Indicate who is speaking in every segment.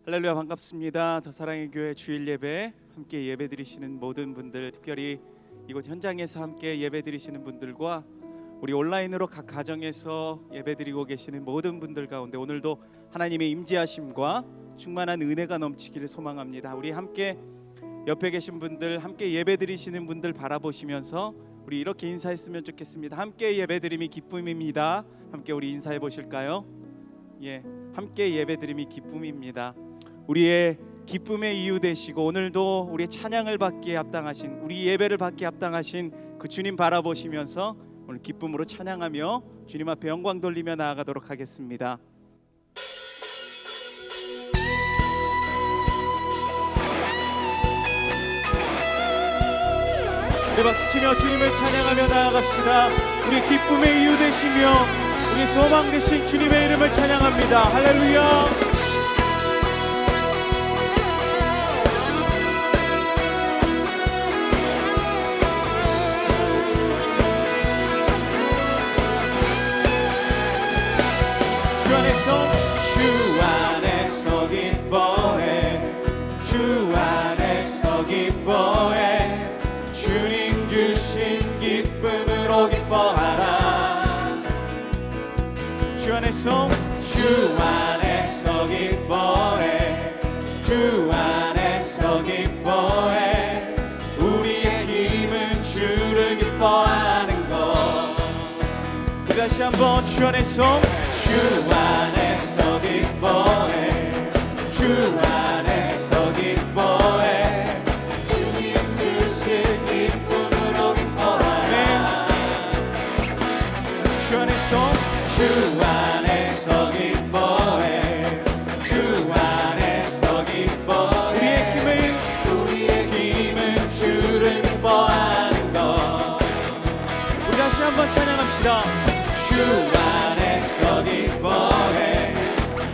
Speaker 1: 할렐루야, 반갑습니다. 더 사랑의 교회 주일 예배 함께 예배 드리시는 모든 분들, 특별히 이곳 현장에서 함께 예배 드리시는 분들과 우리 온라인으로 각 가정에서 예배 드리고 계시는 모든 분들 가운데 오늘도 하나님의 임재하심과 충만한 은혜가 넘치기를 소망합니다. 우리 함께 옆에 계신 분들, 함께 예배 드리시는 분들 바라보시면서 우리 이렇게 인사했으면 좋겠습니다. 함께 예배 드림이 기쁨입니다. 함께 우리 인사해 보실까요? 예, 함께 예배 드림이 기쁨입니다. 우리의 기쁨의 이유 되시고 오늘도 우리의 찬양을 받기에 합당하신, 우리 예배를 받기에 합당하신 그 주님 바라보시면서 오늘 기쁨으로 찬양하며 주님 앞에 영광 돌리며 나아가도록 하겠습니다. 우리 박수치며 주님을 찬양하며 나아갑시다. 우리 기쁨의 이유 되시며 우리 소망 되신 주님의 이름을 찬양합니다. 할렐루야. 주 안에서 기뻐해, 주 안에서 기뻐해, 주님 주신 기쁨으로 기뻐하라. 주 안에서 기뻐해, 주 안에서 기뻐해, 우리의 힘은 주를 기뻐하는 것. 다시 한번 주 안에서 기뻐해, 주 안에서 기뻐해, 주님 주신 기쁨으로 기뻐하라. 주 안에서 기뻐해, 주 안에서 기뻐해, 우리의 힘은 주를 기뻐하는 것. 우리 다시 한번 찬양합시다. 주 안에서 기뻐해,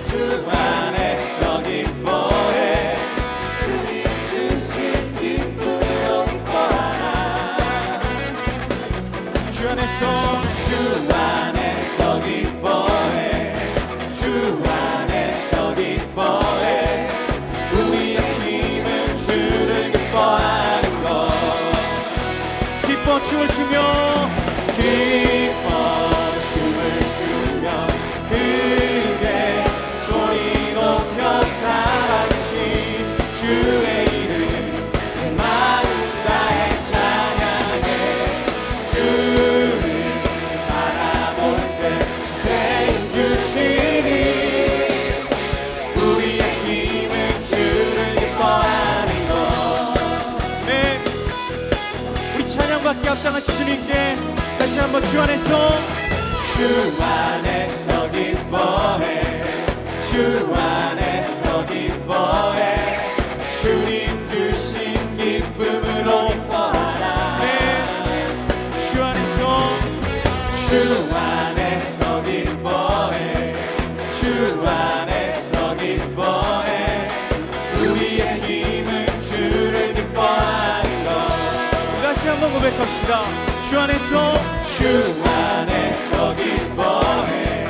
Speaker 1: 주 안에서 기뻐해, 주님 주신 기쁨으로 기뻐하라. 주 안에서 기뻐해, 주 안에서 기뻐해, 우리의 힘은 주를 기뻐하는 것. 기뻐 춤을 추며, 기뻐 크게 소리 높여 살아계신 주의 이름, 내 마음 다해 찬양해. 주를 바라볼 때 새 힘 주시니, 우리의 힘은 주를 기뻐하는 것. 네, 우리 찬양받기 합당하신 주님께 다시 한번 주 안에서 기뻐해, 주 안에서 기뻐해, 주님 주신 기쁨으로 기뻐하라. 네, 주 안에서 기뻐해, 주 안에서 기뻐해, 우리의 힘은 주를 기뻐하는 것. 다시 한번 고백합시다. 주 안에서 기뻐해,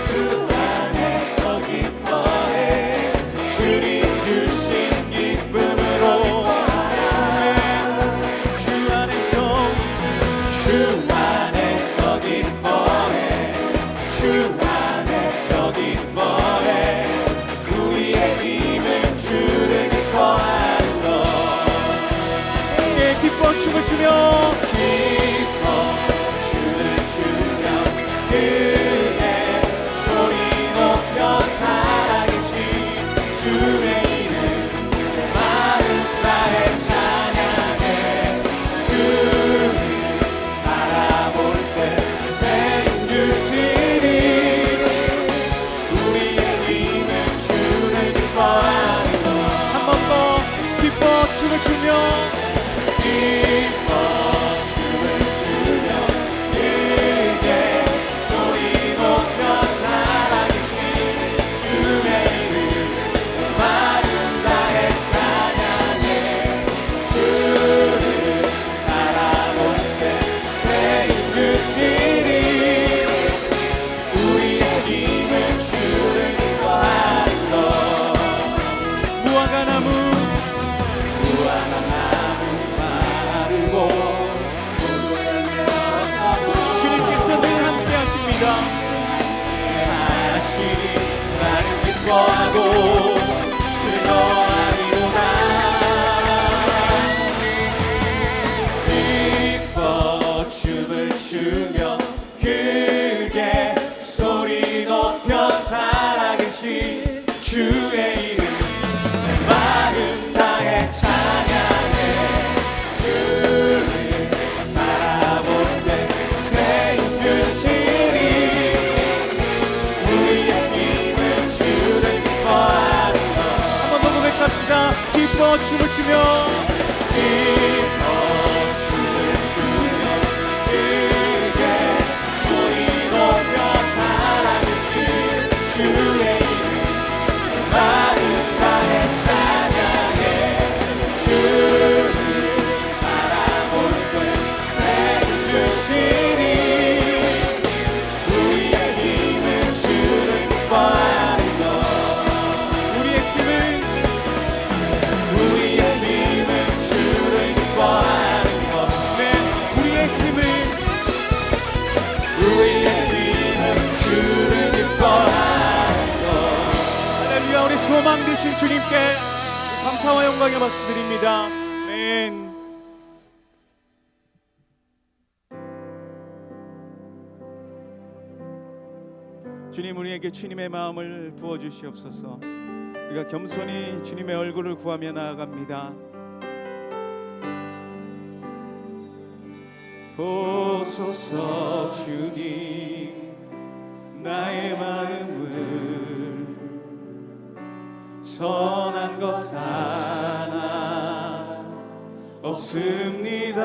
Speaker 1: 주 안에서 기뻐해, 주님 주신 기쁨으로 기뻐하라. 주 안에서 기뻐해, 주 안에서 기뻐해, 우리의 힘은 주를 기뻐하는 것. 예, 기뻐 춤을 추며, 크게 소리 높여 살아계신 주의 이름, 내 마음 다해 찬양해. 주를 바라볼 때 새 힘 주시니, 우리의 힘은 주를 기뻐하는 것. 한 번 더 기뻐 춤을 추며, 기뻐 주의 이름, 내 마음 기뻐하고 즐거워하리로다. 기뻐 춤을 추며 크게 소리 높여 살아계신 주의 이름 내 마음 다해 찬양해. 주를 바라볼 때 새 힘 주시리. 우리의 힘은 주를 기뻐하는 것. 한번 더 고백합시다. 기뻐 춤을 추며 기뻐 춤을 추며 크게 소리 높여 살아계신 주의 이름 마음 다해 찬양해. 주를 바라볼 때 새 힘 주시리. 우리의 힘은 주를 기뻐하는 것. 우리의 힘은 주를 기뻐하는 것. 네, 우리의 힘은 주를 기뻐하는 것. 할렐루야. 우리 소망 되신 주님께 감사와 영광의 박수 드립니다. 아멘. 주님, 우리에게 주님의 마음을 부어주시옵소서. 우리가 겸손히 주님의 얼굴을 구하며 나아갑니다. 보소서 주님, 나의 마음을 선한 것 하나 없습니다.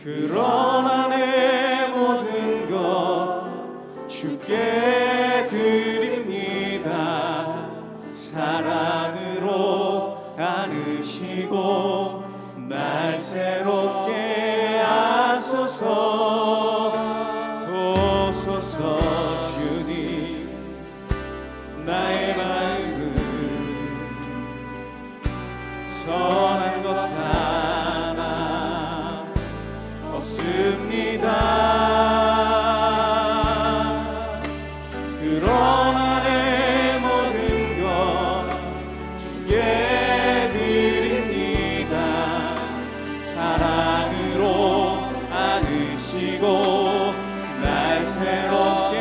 Speaker 1: 그러나 내 모든 것 주께 드립니다. 사랑으로 안으시고 날 새롭게 하소서. 보소서 주님, 나의 마음을 선한 것 하나 없습니다. 그러나 내 모든 것 주께 드립니다. 사랑으로 안으시고 날 새롭게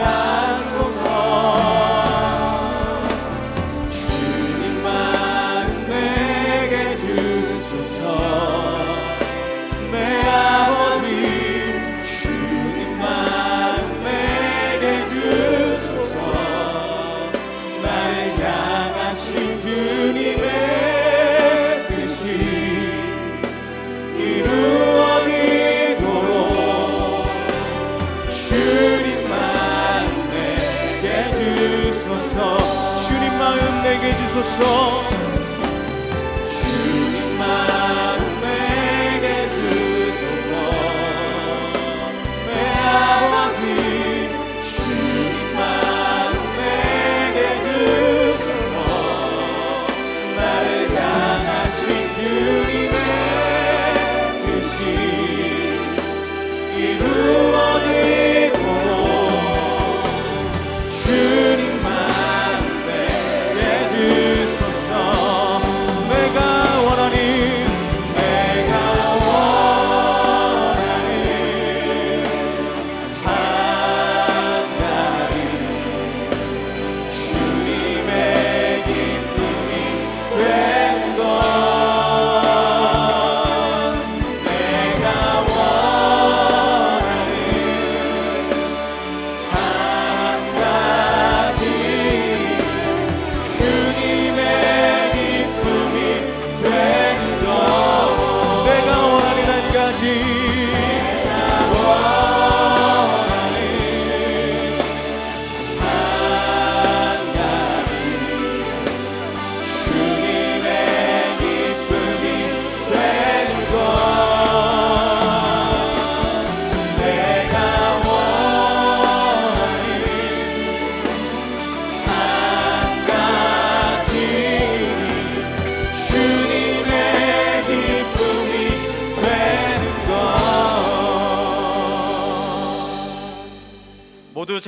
Speaker 1: 하소서. 주님 마음 내게 주소서. 내 아버지 주님 마음 내게 주소서. 나를 향하신 주님의 뜻이 이루어지도록 주님 마음 내게 주소서. 주님 마음 내게 주소서. 주님 마음 내게 주소서. 내 아버지 주님 마음 내게 주소서. 나를 향하신 주님의 뜻이 이루어지도록 주님 마음 내게 주소서.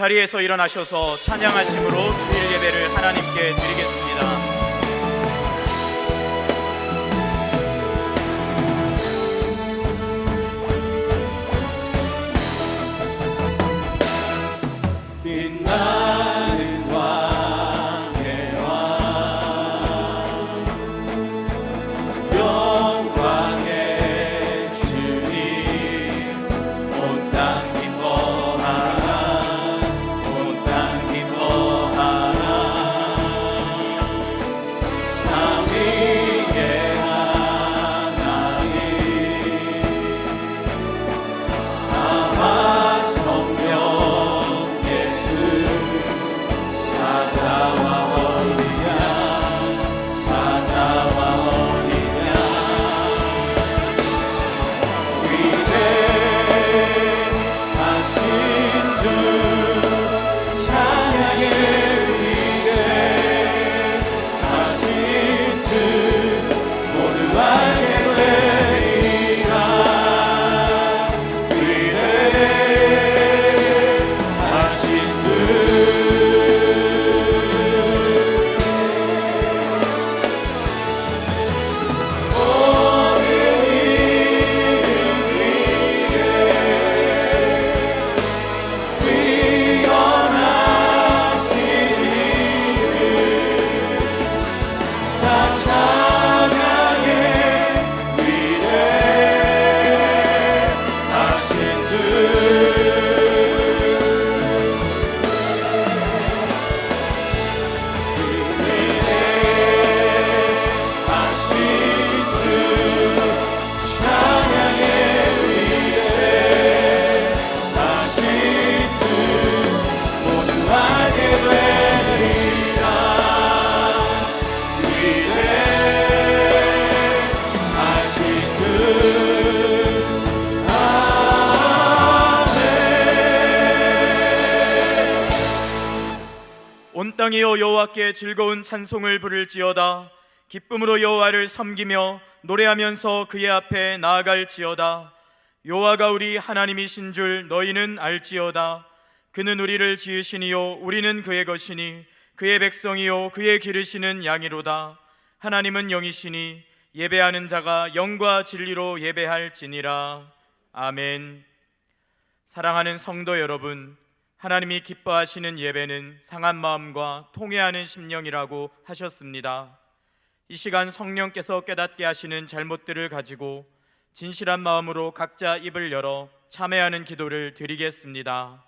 Speaker 2: 자리에서 일어나셔서 찬양하심으로 주일 예배를 하나님께 드리겠습니다.
Speaker 1: 빛나는 왕의 왕, 영광의 주님, 온 땅 기뻐하라, 온 땅 기뻐하라. 삼위의 하나님, 아바 성령 사자와 어린 양, 사자와 어린 양, 위대하신 주, 찬양의 위대하신 주, 모두 알게 되리라. 위대하신 주,
Speaker 2: 온 땅이여 여호와께 즐거운 찬송을 부를지어다. 기쁨으로 여호와를 섬기며 노래하면서 그의 앞에 나아갈지어다. 여호와가 우리 하나님이신 줄 너희는 알지어다. 그는 우리를 지으시니요 우리는 그의 것이니 그의 백성이요 그의 기르시는 양이로다. 하나님은 영이시니 예배하는 자가 영과 진리로 예배할지니라. 아멘. 사랑하는 성도 여러분, 하나님이 기뻐하시는 예배는 상한 마음과 통회하는 심령이라고 하셨습니다. 이 시간 성령께서 깨닫게 하시는 잘못들을 가지고 진실한 마음으로 각자 입을 열어 참회하는 기도를 드리겠습니다.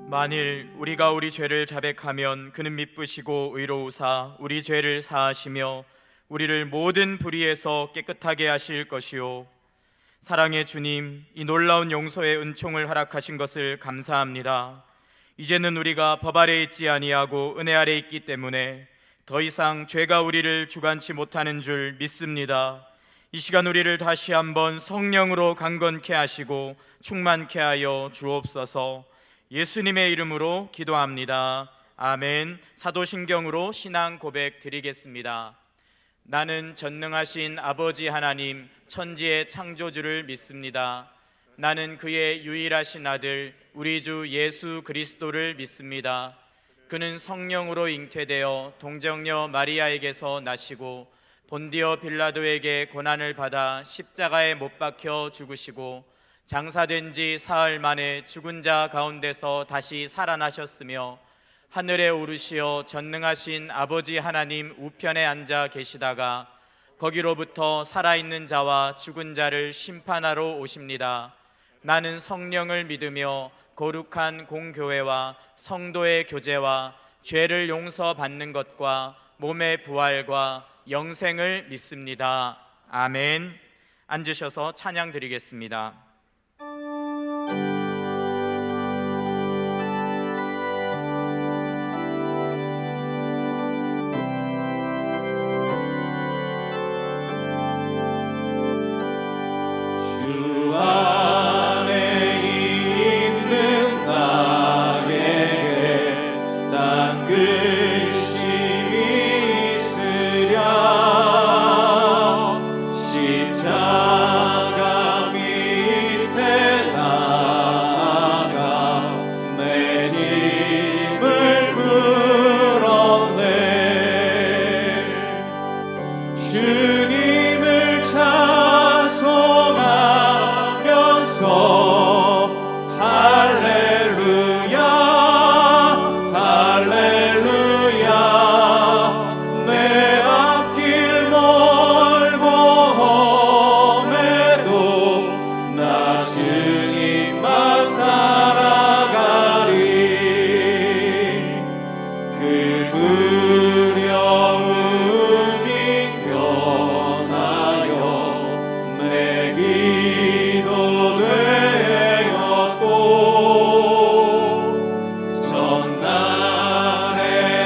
Speaker 2: 만일 우리가 우리 죄를 자백하면 그는 미쁘시고 의로우사 우리 죄를 사하시며 우리를 모든 불의에서 깨끗하게 하실 것이요. 사랑의 주님, 이 놀라운 용서의 은총을 허락하신 것을 감사합니다. 이제는 우리가 법 아래 있지 아니하고 은혜 아래 있기 때문에 더 이상 죄가 우리를 주관치 못하는 줄 믿습니다. 이 시간 우리를 다시 한번 성령으로 강건케 하시고 충만케 하여 주옵소서. 예수님의 이름으로 기도합니다. 아멘. 사도신경으로 신앙 고백 드리겠습니다. 나는 전능하신 아버지 하나님 천지의 창조주를 믿습니다. 나는 그의 유일하신 아들 우리 주 예수 그리스도를 믿습니다. 그는 성령으로 잉태되어 동정녀 마리아에게서 나시고 본디오 빌라도에게 고난을 받아 십자가에 못 박혀 죽으시고 장사된 지 사흘 만에 죽은 자 가운데서 다시 살아나셨으며 하늘에 오르시어 전능하신 아버지 하나님 우편에 앉아 계시다가 거기로부터 살아있는 자와 죽은 자를 심판하러 오십니다. 나는 성령을 믿으며 거룩한 공교회와 성도의 교제와 죄를 용서받는 것과 몸의 부활과 영생을 믿습니다. 아멘. 앉으셔서 찬양 드리겠습니다.
Speaker 1: 주 안에 있는 나에게 딴 근심이 있으랴 십자가 밑에 나아가 내 짐을 풀었네. 주님을 찬송하면서 할렐루야 할렐루야 내 앞길 멀고 험해도 나 주님만 따라가리. 그 두려움이 변하여 내 기도 되었고 전날의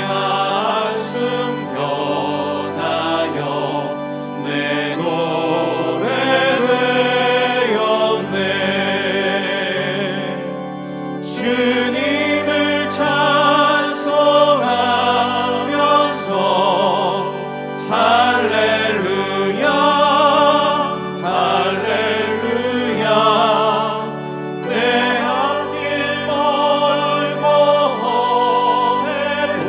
Speaker 1: 한숨 변하여 내 노래 되었네. 주님을 찬송하면서 할렐루야 할렐루야 내 앞길 멀고 험해도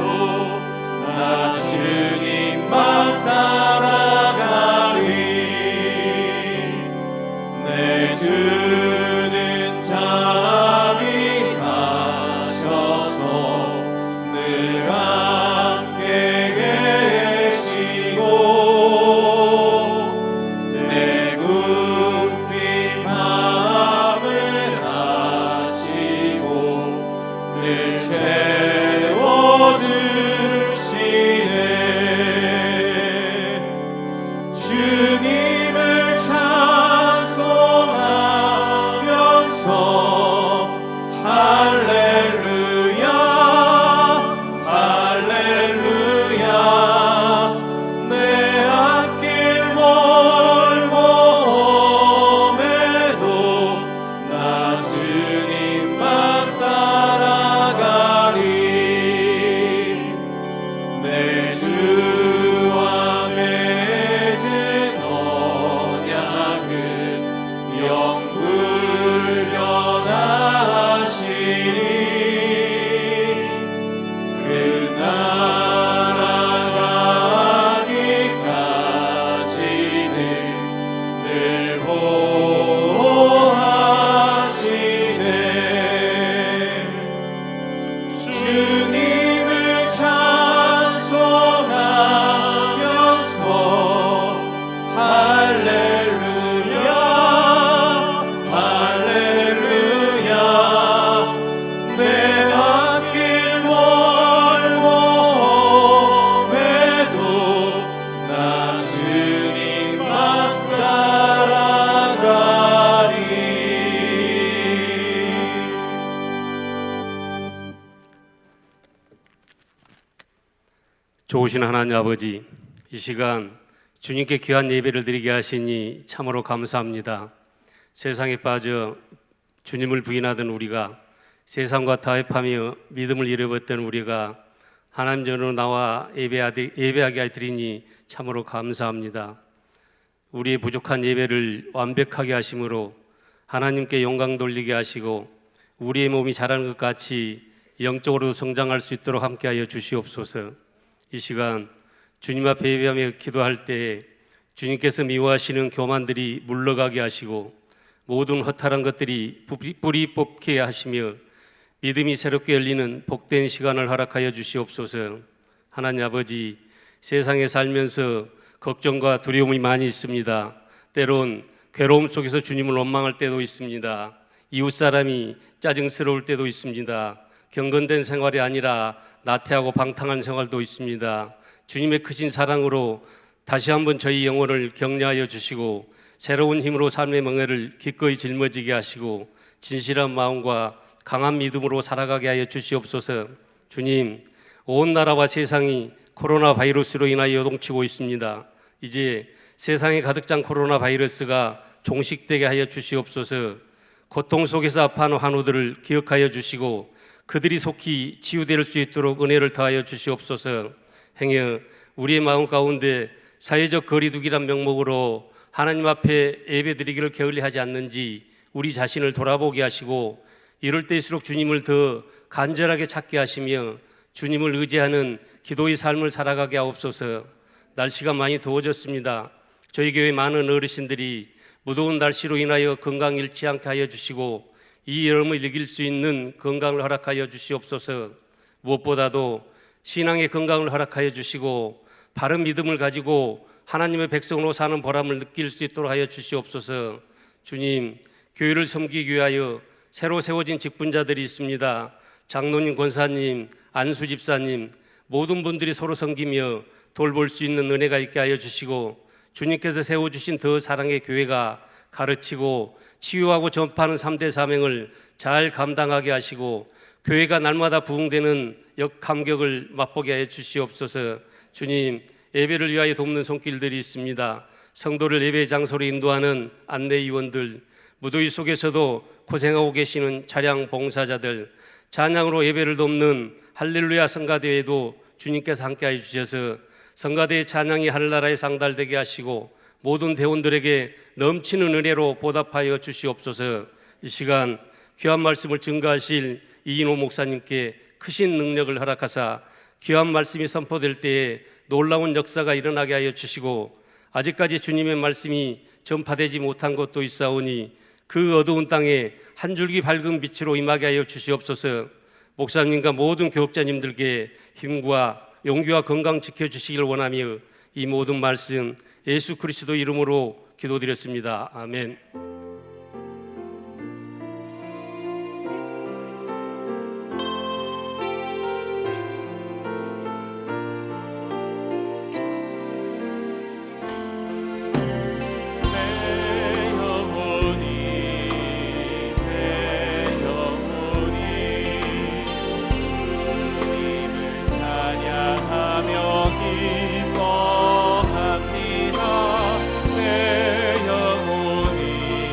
Speaker 1: 나 주님만 따라가리. 내 주는 잠이 가셔서 늘 함께 계시고 내 굽힌 마음을 아시고 늘 채워주시네. 주님을 찬송하면서 할렐루야 할렐루야 내 앞길 멀고 험해도 나 주님만 따라가리. 내 주와 맺은 언약은 영불변하시니 그 나라 가기까지는 늘 보호하시네. 주님을 찬송하면서 할렐루야 할렐루야 내 앞길 멀고 험해도 나 주님만 따라가리.
Speaker 3: 좋으신 하나님 아버지, 이 시간 주님께 귀한 예배를 드리게 하시니 참으로 감사합니다. 세상에 빠져 주님을 부인하던 우리가, 세상과 타협하며 믿음을 잃어버렸던 우리가 하나님 전으로 나와 예배하게 드리니 참으로 감사합니다. 우리의 부족한 예배를 완벽하게 하심으로 하나님께 영광 돌리게 하시고 우리의 몸이 자라는 것 같이 영적으로 성장할 수 있도록 함께하여 주시옵소서. 이 시간 주님 앞에 예배하며 기도할 때에 주님께서 미워하시는 교만들이 물러가게 하시고 모든 허탈한 것들이 뿌리 뽑게 하시며 믿음이 새롭게 열리는 복된 시간을 허락하여 주시옵소서. 하나님 아버지, 세상에 살면서 걱정과 두려움이 많이 있습니다. 때론 괴로움 속에서 주님을 원망할 때도 있습니다. 이웃 사람이 짜증스러울 때도 있습니다. 경건된 생활이 아니라 나태하고 방탕한 생활도 있습니다. 주님의 크신 사랑으로 다시 한번 저희 영혼을 격려하여 주시고 새로운 힘으로 삶의 멍에를 기꺼이 짊어지게 하시고 진실한 마음과 강한 믿음으로 살아가게 하여 주시옵소서. 주님, 온 나라와 세상이 코로나 바이러스로 인하여 요동치고 있습니다. 이제 세상에 가득 찬 코로나 바이러스가 종식되게 하여 주시옵소서. 고통 속에서 아파하는 환우들을 기억하여 주시고 그들이 속히 치유될 수 있도록 은혜를 더하여 주시옵소서. 행여 우리의 마음 가운데 사회적 거리두기란 명목으로 하나님 앞에 예배드리기를 게을리하지 않는지 우리 자신을 돌아보게 하시고 이럴 때일수록 주님을 더 간절하게 찾게 하시며 주님을 의지하는 기도의 삶을 살아가게 하옵소서. 날씨가 많이 더워졌습니다. 저희 교회 많은 어르신들이 무더운 날씨로 인하여 건강 잃지 않게 하여 주시고 이 여름을 이길 수 있는 건강을 허락하여 주시옵소서. 무엇보다도 신앙의 건강을 허락하여 주시고 바른 믿음을 가지고 하나님의 백성으로 사는 보람을 느낄 수 있도록 하여 주시옵소서. 주님, 교회를 섬기기 위하여 새로 세워진 직분자들이 있습니다. 장로님, 권사님, 안수 집사님 모든 분들이 서로 섬기며 돌볼 수 있는 은혜가 있게 하여 주시고 주님께서 세워주신 더 사랑의 교회가 가르치고 치유하고 전파하는 3대 사명을 잘 감당하게 하시고 교회가 날마다 부흥되는 역감격을 맛보게 하여 주시옵소서. 주님, 예배를 위하여 돕는 손길들이 있습니다. 성도를 예배 장소로 인도하는 안내위원들, 무더위 속에서도 고생하고 계시는 차량 봉사자들, 찬양으로 예배를 돕는 할렐루야 성가대회도 주님께서 함께하여 주셔서 성가대의 찬양이 하늘나라에 상달되게 하시고 모든 대원들에게 넘치는 은혜로 보답하여 주시옵소서. 이 시간 귀한 말씀을 증거하실 이인호 목사님께 크신 능력을 허락하사 귀한 말씀이 선포될 때에 놀라운 역사가 일어나게 하여 주시고 아직까지 주님의 말씀이 전파되지 못한 곳도 있사오니 그 어두운 땅에 한 줄기 밝은 빛으로 임하게 하여 주시옵소서. 목사님과 모든 교육자님들께 힘과 용기와 건강 지켜주시길 원하며 이 모든 말씀 예수 그리스도 이름으로 기도드렸습니다. 아멘.
Speaker 1: 기뻐합니다. 내 영혼이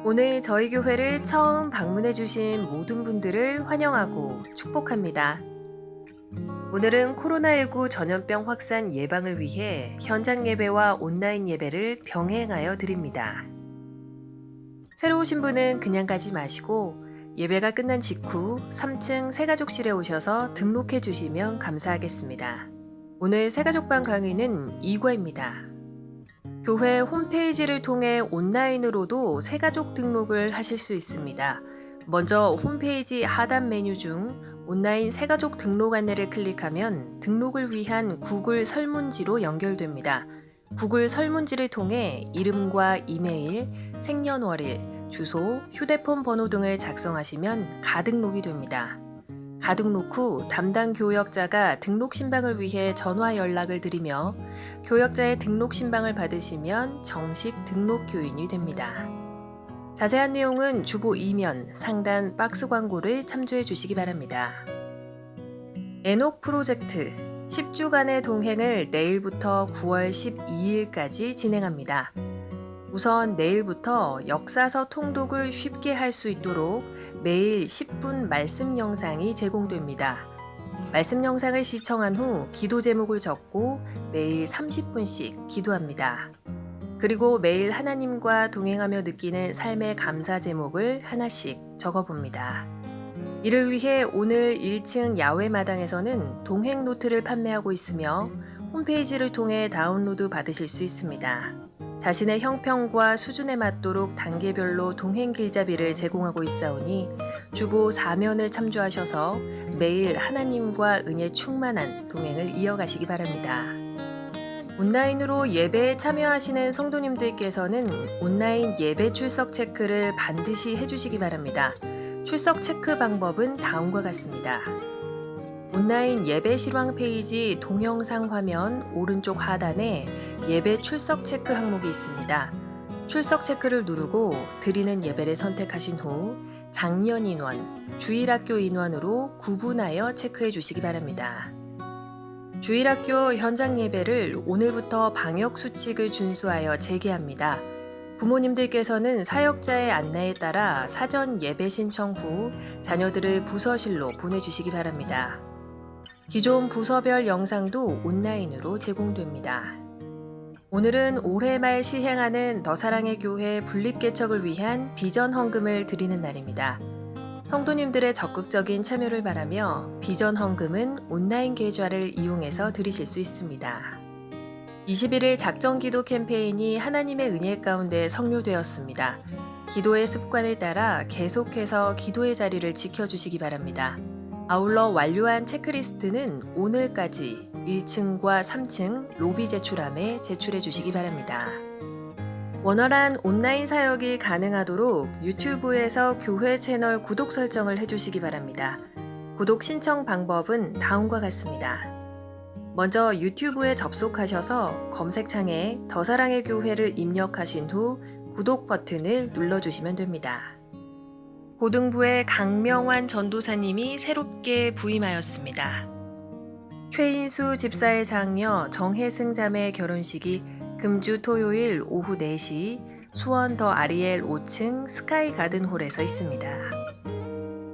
Speaker 4: 오늘 저희 교회를 처음 방문해 주신 모든 분들을 환영하고 축복합니다. 오늘은 코로나19 전염병 확산 예방을 위해 현장 예배와 온라인 예배를 병행하여 드립니다. 새로 오신 분은 그냥 가지 마시고 예배가 끝난 직후 3층 새가족실에 오셔서 등록해 주시면 감사하겠습니다. 오늘 새가족방 강의는 2과입니다. 교회 홈페이지를 통해 온라인으로도 새가족 등록을 하실 수 있습니다. 먼저 홈페이지 하단 메뉴 중 온라인 새가족 등록 안내를 클릭하면 등록을 위한 구글 설문지로 연결됩니다. 구글 설문지를 통해 이름과 이메일, 생년월일, 주소, 휴대폰 번호 등을 작성하시면 가등록이 됩니다. 가등록 후 담당 교역자가 등록 신방을 위해 전화 연락을 드리며 교역자의 등록 신방을 받으시면 정식 등록 교인이 됩니다. 자세한 내용은 주보 2면 상단 박스 광고를 참조해 주시기 바랍니다. 에녹 프로젝트 10주간의 동행을 내일부터 9월 12일까지 진행합니다. 우선 내일부터 역사서 통독을 쉽게 할 수 있도록 매일 10분 말씀 영상이 제공됩니다. 말씀 영상을 시청한 후 기도 제목을 적고 매일 30분씩 기도합니다. 그리고 매일 하나님과 동행하며 느끼는 삶의 감사 제목을 하나씩 적어봅니다. 이를 위해 오늘 1층 야외 마당에서는 동행 노트를 판매하고 있으며 홈페이지를 통해 다운로드 받으실 수 있습니다. 자신의 형편과 수준에 맞도록 단계별로 동행 길잡이를 제공하고 있사오니 주보 4면을 참조하셔서 매일 하나님과 은혜 충만한 동행을 이어가시기 바랍니다. 온라인으로 예배에 참여하시는 성도님들께서는 온라인 예배 출석 체크를 반드시 해주시기 바랍니다. 출석 체크 방법은 다음과 같습니다. 온라인 예배 실황 페이지 동영상 화면 오른쪽 하단에 예배 출석 체크 항목이 있습니다. 출석 체크를 누르고 드리는 예배를 선택하신 후 작년 인원, 주일학교 인원으로 구분하여 체크해 주시기 바랍니다. 주일학교 현장 예배를 오늘부터 방역 수칙을 준수하여 재개합니다. 부모님들께서는 사역자의 안내에 따라 사전 예배 신청 후 자녀들을 부서실로 보내주시기 바랍니다. 기존 부서별 영상도 온라인으로 제공됩니다. 오늘은 올해 말 시행하는 더 사랑의 교회 분립개척을 위한 비전 헌금을 드리는 날입니다. 성도님들의 적극적인 참여를 바라며 비전 헌금은 온라인 계좌를 이용해서 드리실 수 있습니다. 21일 작정 기도 캠페인이 하나님의 은혜 가운데 성료되었습니다. 기도의 습관을 따라 계속해서 기도의 자리를 지켜주시기 바랍니다. 아울러 완료한 체크리스트는 오늘까지 1층과 3층 로비 제출함에 제출해 주시기 바랍니다. 원활한 온라인 사역이 가능하도록 유튜브에서 교회 채널 구독 설정을 해주시기 바랍니다. 구독 신청 방법은 다음과 같습니다. 먼저 유튜브에 접속하셔서 검색창에 더 사랑의 교회를 입력하신 후 구독 버튼을 눌러주시면 됩니다. 고등부에 강명환 전도사님이 새롭게 부임하였습니다. 최인수 집사의 장녀 정혜승 자매의 결혼식이 금주 토요일 오후 4시 수원 더 아리엘 5층 스카이 가든홀에서 있습니다.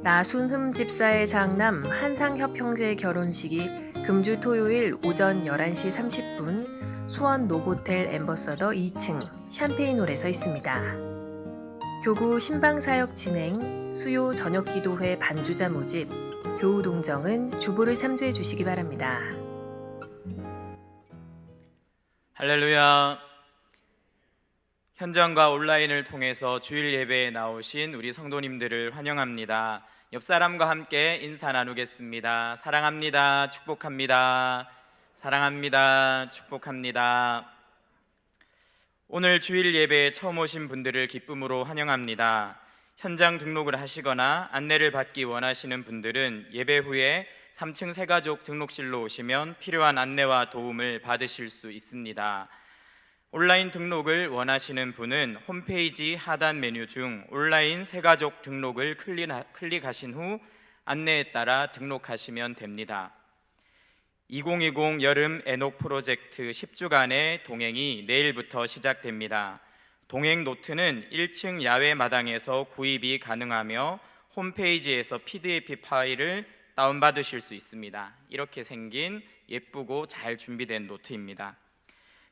Speaker 4: 나순흠 집사의 장남 한상협 형제의 결혼식이 금주 토요일 오전 11시 30분 수원 노보텔 엠버서더 2층 샴페인홀에서 있습니다. 교구 신방사역 진행, 수요 저녁기도회 반주자 모집, 교우 동정은 주보를 참조해 주시기 바랍니다.
Speaker 2: 할렐루야. 현장과 온라인을 통해서 주일 예배에 나오신 우리 성도님들을 환영합니다. 옆 사람과 함께 인사 나누겠습니다. 사랑합니다. 축복합니다. 사랑합니다. 축복합니다. 오늘 주일 예배에 처음 오신 분들을 기쁨으로 환영합니다. 현장 등록을 하시거나 안내를 받기 원하시는 분들은 예배 후에 3층 새가족 등록실로 오시면 필요한 안내와 도움을 받으실 수 있습니다. 온라인 등록을 원하시는 분은 홈페이지 하단 메뉴 중 온라인 새가족 등록을 클릭하신 후 안내에 따라 등록하시면 됩니다. 2020 여름 에녹 프로젝트 10주간의 동행이 내일부터 시작됩니다. 동행 노트는 1층 야외 마당에서 구입이 가능하며 홈페이지에서 PDF 파일을 다운받으실 수 있습니다. 이렇게 생긴 예쁘고 잘 준비된 노트입니다.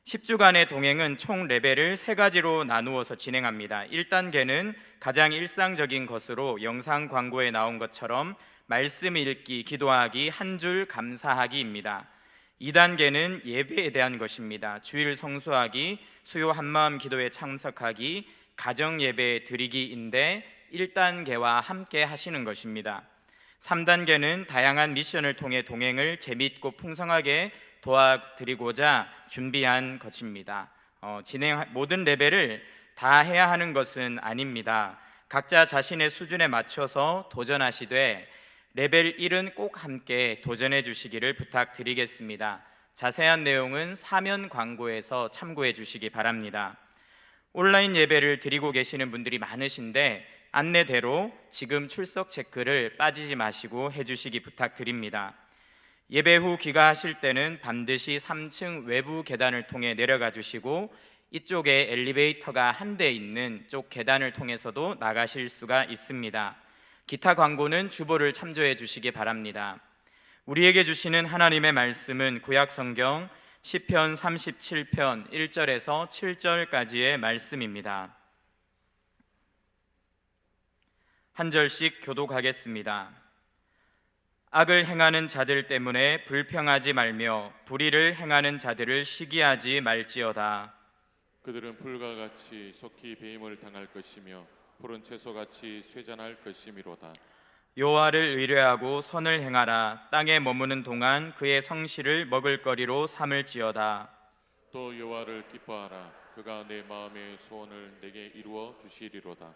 Speaker 2: 10주간의 동행은 총 레벨을 3가지로 나누어서 진행합니다. 1단계는 가장 일상적인 것으로 영상 광고에 나온 것처럼 말씀 읽기, 기도하기, 한 줄 감사하기입니다. 2단계는 예배에 대한 것입니다. 주일 성수하기, 수요 한마음 기도에 참석하기, 가정 예배 드리기인데 1단계와 함께 하시는 것입니다. 3단계는 다양한 미션을 통해 동행을 재미있고 풍성하게 도와드리고자 준비한 것입니다. 모든 레벨을 다 해야 하는 것은 아닙니다. 각자 자신의 수준에 맞춰서 도전하시되 레벨 1은 꼭 함께 도전해 주시기를 부탁드리겠습니다. 자세한 내용은 사면 광고에서 참고해 주시기 바랍니다. 온라인 예배를 드리고 계시는 분들이 많으신데 안내대로 지금 출석 체크를 빠지지 마시고 해주시기 부탁드립니다. 예배 후 귀가하실 때는 반드시 3층 외부 계단을 통해 내려가 주시고 이쪽에 엘리베이터가 한 대 있는 쪽 계단을 통해서도 나가실 수가 있습니다. 기타 광고는 주보를 참조해 주시기 바랍니다. 우리에게 주시는 하나님의 말씀은 구약 성경 시편 37편 1절에서 7절까지의 말씀입니다. 한 절씩 교독하겠습니다. 악을 행하는 자들 때문에 불평하지 말며 불의를 행하는 자들을 시기하지 말지어다.
Speaker 5: 그들은 불과 같이 속히 배임을 당할 것이며 푸른 채소같이 쇠잔할 것이미로다.
Speaker 2: 여호와를 의뢰하고 선을 행하라. 땅에 머무는 동안 그의 성실을 먹을거리로 삼을지어다.
Speaker 5: 또 여호와를 기뻐하라. 그가 내 마음의 소원을 내게 이루어 주시리로다.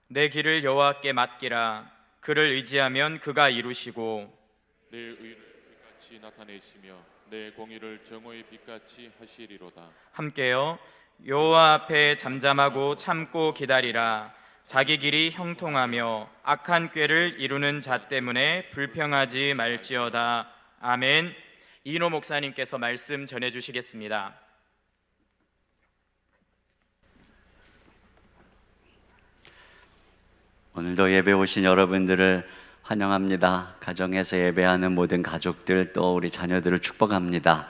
Speaker 2: 내 길을 여호와께 맡기라. 그를 의지하면 그가 이루시고
Speaker 5: 내 의를 빛같이 나타내시며 내 공의를 정오의 빛같이 하시리로다.
Speaker 2: 함께요. 여호와 앞에 잠잠하고 참고 기다리라. 자기 길이 형통하며 악한 꾀를 이루는 자 때문에 불평하지 말지어다. 아멘. 이인호 목사님께서 말씀 전해주시겠습니다.
Speaker 6: 오늘도 예배 오신 여러분들을 환영합니다. 가정에서 예배하는 모든 가족들 또 우리 자녀들을 축복합니다.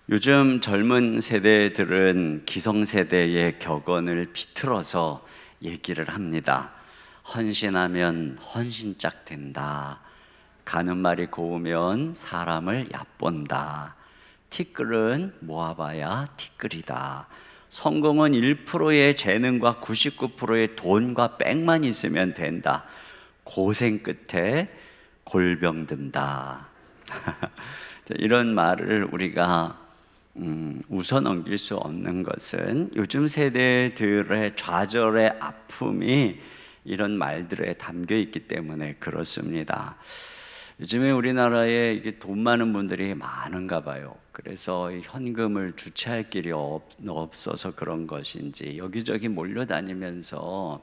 Speaker 6: 요즘 젊은 세대들은 기성세대의 격언을 비틀어서 얘기를 합니다. 헌신하면 헌신짝 된다. 가는 말이 고우면 사람을 얕본다. 티끌은 모아봐야 티끌이다. 성공은 1%의 재능과 99%의 돈과 빽만 있으면 된다. 고생 끝에 골병 든다. 이런 말을 우리가 웃어 넘길 수 없는 것은 요즘 세대들의 좌절의 아픔이 이런 말들에 담겨 있기 때문에 그렇습니다. 요즘에 우리나라에 이게 돈 많은 분들이 많은가 봐요. 그래서 현금을 주체할 길이 없어서 그런 것인지 여기저기 몰려다니면서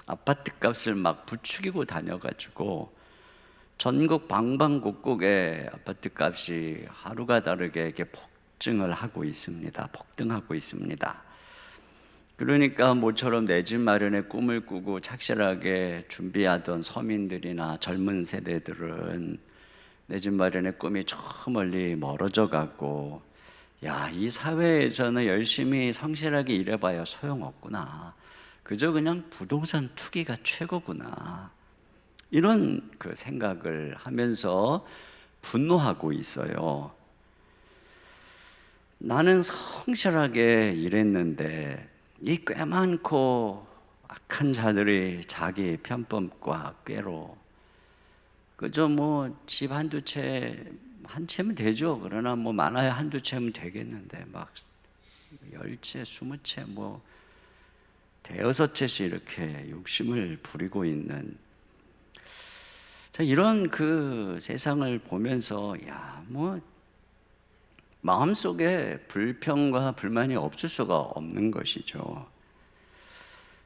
Speaker 6: 아파트 값을 막 부추기고 다녀가지고 전국 방방곡곡에 아파트 값이 하루가 다르게 이렇게 폭등을 하고 있습니다. 그러니까 모처럼 내 집 마련의 꿈을 꾸고 착실하게 준비하던 서민들이나 젊은 세대들은 내 집 마련의 꿈이 저 멀리 멀어져 가고, 야, 이 사회에서는 열심히 성실하게 일해봐야 소용없구나. 그저 그냥 부동산 투기가 최고구나. 이런 그 생각을 하면서 분노하고 있어요. 나는 성실하게 일했는데 이 꽤 많고 악한 자들이 자기 편법과 꾀로 그저 뭐 집 한두 채, 한 채면 되죠. 그러나 뭐 많아야 한두 채면 되겠는데 막 10채, 20채, 뭐 대여섯 채씩 이렇게 욕심을 부리고 있는, 자, 이런 그 세상을 보면서 야, 뭐 마음속에 불평과 불만이 없을 수가 없는 것이죠.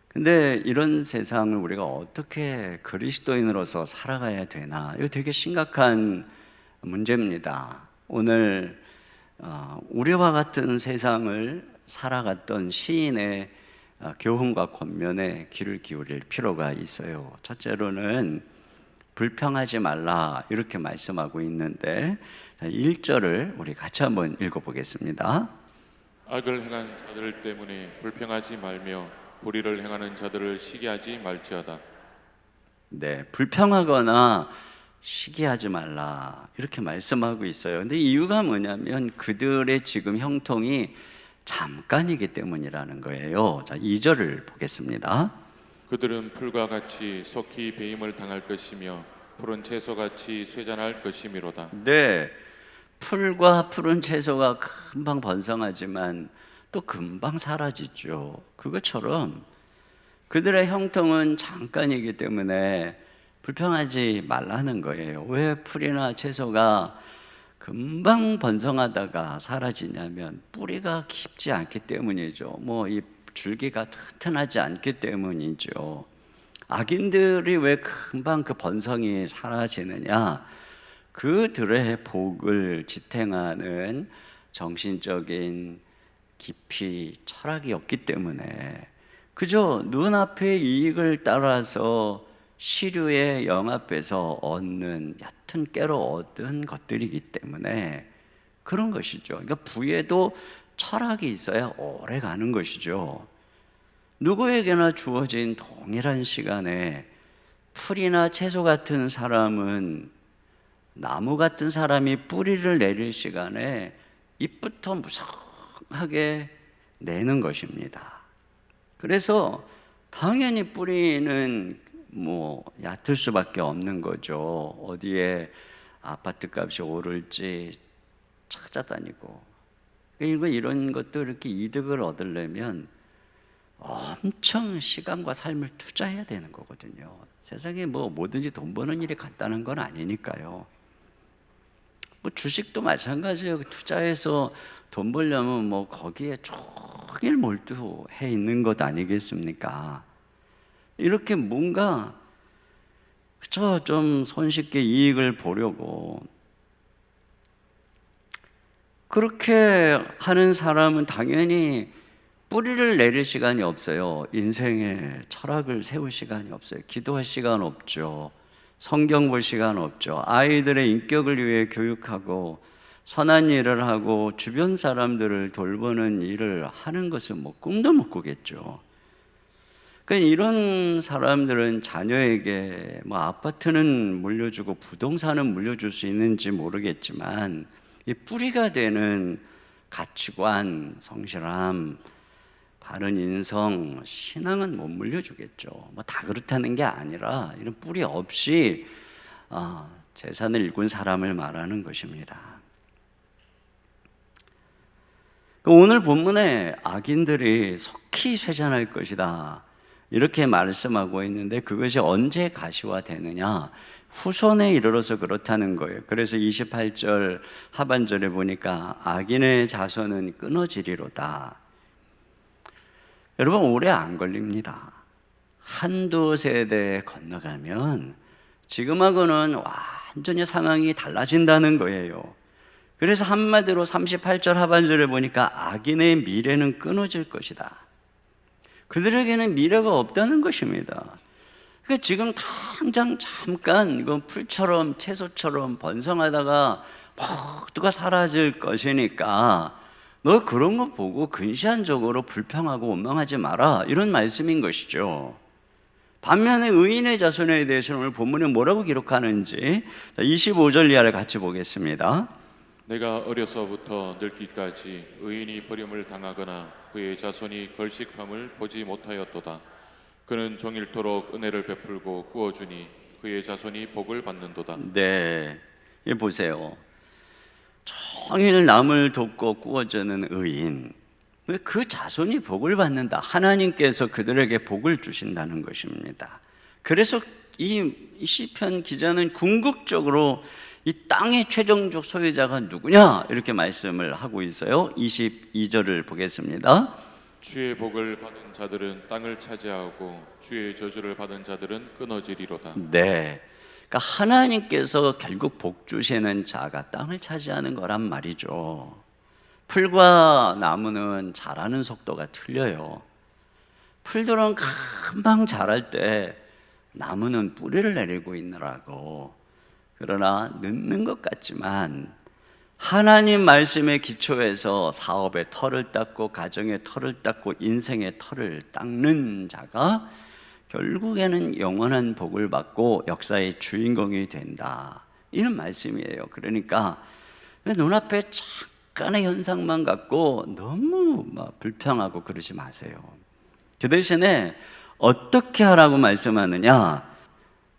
Speaker 6: 근데 이런 세상을 우리가 어떻게 그리스도인으로서 살아가야 되나? 이거 되게 심각한 문제입니다. 오늘 우리와 같은 세상을 살아갔던 시인의 교훈과 권면에 귀를 기울일 필요가 있어요. 첫째로는 불평하지 말라 이렇게 말씀하고 있는데 1절을 우리 같이 한번 읽어보겠습니다.
Speaker 5: 악을 행한 자들 때문에 불평하지 말며 불의를 행하는 자들을 시기하지 말지어다.
Speaker 6: 네, 불평하거나 시기하지 말라 이렇게 말씀하고 있어요. 근데 이유가 뭐냐면 그들의 지금 형통이 잠깐이기 때문이라는 거예요. 자, 2절을 보겠습니다.
Speaker 5: 그들은 풀과 같이 속히 배임을 당할 것이며 푸른 채소같이 쇠잔할 것이미로다.
Speaker 6: 네, 풀과 푸른 채소가 금방 번성하지만 또 금방 사라지죠. 그것처럼 그들의 형통은 잠깐이기 때문에 불평하지 말라는 거예요. 왜 풀이나 채소가 금방 번성하다가 사라지냐면 뿌리가 깊지 않기 때문이죠. 이 줄기가 튼튼하지 않기 때문이죠. 악인들이 왜 금방 그 번성이 사라지느냐? 그들의 복을 지탱하는 정신적인 깊이 철학이 없기 때문에 그저 눈앞의 이익을 따라서 시류에 영합해서 얻는 얕은 깨로 얻은 것들이기 때문에 그런 것이죠. 그러니까 부에도 철학이 있어야 오래 가는 것이죠. 누구에게나 주어진 동일한 시간에 풀이나 채소 같은 사람은 나무 같은 사람이 뿌리를 내릴 시간에 잎부터 무성하게 내는 것입니다. 그래서 당연히 뿌리는 얕을 수밖에 없는 거죠. 어디에 아파트 값이 오를지 찾아다니고. 이런 것도 이렇게 이득을 얻으려면 엄청 시간과 삶을 투자해야 되는 거거든요. 세상에 뭐든지 돈 버는 일이 간단한 건 아니니까요. 주식도 마찬가지예요. 투자해서 돈 벌려면 거기에 종일 몰두해 있는 것 아니겠습니까? 이렇게 뭔가 그저 좀 손쉽게 이익을 보려고 그렇게 하는 사람은 당연히 뿌리를 내릴 시간이 없어요. 인생에 철학을 세울 시간이 없어요. 기도할 시간 없죠. 성경 볼 시간 없죠. 아이들의 인격을 위해 교육하고 선한 일을 하고 주변 사람들을 돌보는 일을 하는 것은 꿈도 못 꾸겠죠. 그러니까 이런 사람들은 자녀에게 아파트는 물려주고 부동산은 물려줄 수 있는지 모르겠지만 이 뿌리가 되는 가치관, 성실함, 바른 인성, 신앙은 못 물려주겠죠. 다 그렇다는 게 아니라 이런 뿌리 없이 재산을 일군 사람을 말하는 것입니다. 오늘 본문에 악인들이 속히 쇠잔할 것이다 이렇게 말씀하고 있는데 그것이 언제 가시화되느냐? 후손에 이르러서 그렇다는 거예요. 그래서 28절 하반절에 보니까 악인의 자손은 끊어지리로다. 여러분 오래 안 걸립니다. 한두 세대 건너가면 지금하고는 완전히 상황이 달라진다는 거예요. 그래서 한마디로 38절 하반절에 보니까 악인의 미래는 끊어질 것이다. 그들에게는 미래가 없다는 것입니다. 그러니까 지금 당장 잠깐 이건 풀처럼 채소처럼 번성하다가 모두가 사라질 것이니까 너 그런 거 보고 근시안적으로 불평하고 원망하지 마라 이런 말씀인 것이죠. 반면에 의인의 자손에 대해서는 오늘 본문에 뭐라고 기록하는지 25절 이하를 같이 보겠습니다.
Speaker 5: 내가 어려서부터 늙기까지 의인이 버림을 당하거나 그의 자손이 걸식함을 보지 못하였도다. 그는 종일토록 은혜를 베풀고 구워주니 그의 자손이 복을 받는도다.
Speaker 6: 네, 이 보세요. 종일 남을 돕고 구워주는 의인, 그 자손이 복을 받는다. 하나님께서 그들에게 복을 주신다는 것입니다. 그래서 이 시편 기자는 궁극적으로 이 땅의 최종적 소유자가 누구냐 이렇게 말씀을 하고 있어요. 22절을 보겠습니다.
Speaker 5: 주의 복을 받은 자들은 땅을 차지하고 주의 저주를 받은 자들은 끊어지리로다.
Speaker 6: 네, 그러니까 하나님께서 결국 복 주시는 자가 땅을 차지하는 거란 말이죠. 풀과 나무는 자라는 속도가 틀려요. 풀들은 금방 자랄 때 나무는 뿌리를 내리고 있느라고. 그러나 늦는 것 같지만 하나님 말씀의 기초에서 사업의 털을 닦고 가정의 털을 닦고 인생의 털을 닦는 자가 결국에는 영원한 복을 받고 역사의 주인공이 된다, 이런 말씀이에요. 그러니까 눈앞에 잠깐의 현상만 갖고 너무 불평하고 그러지 마세요. 그 대신에 어떻게 하라고 말씀하느냐?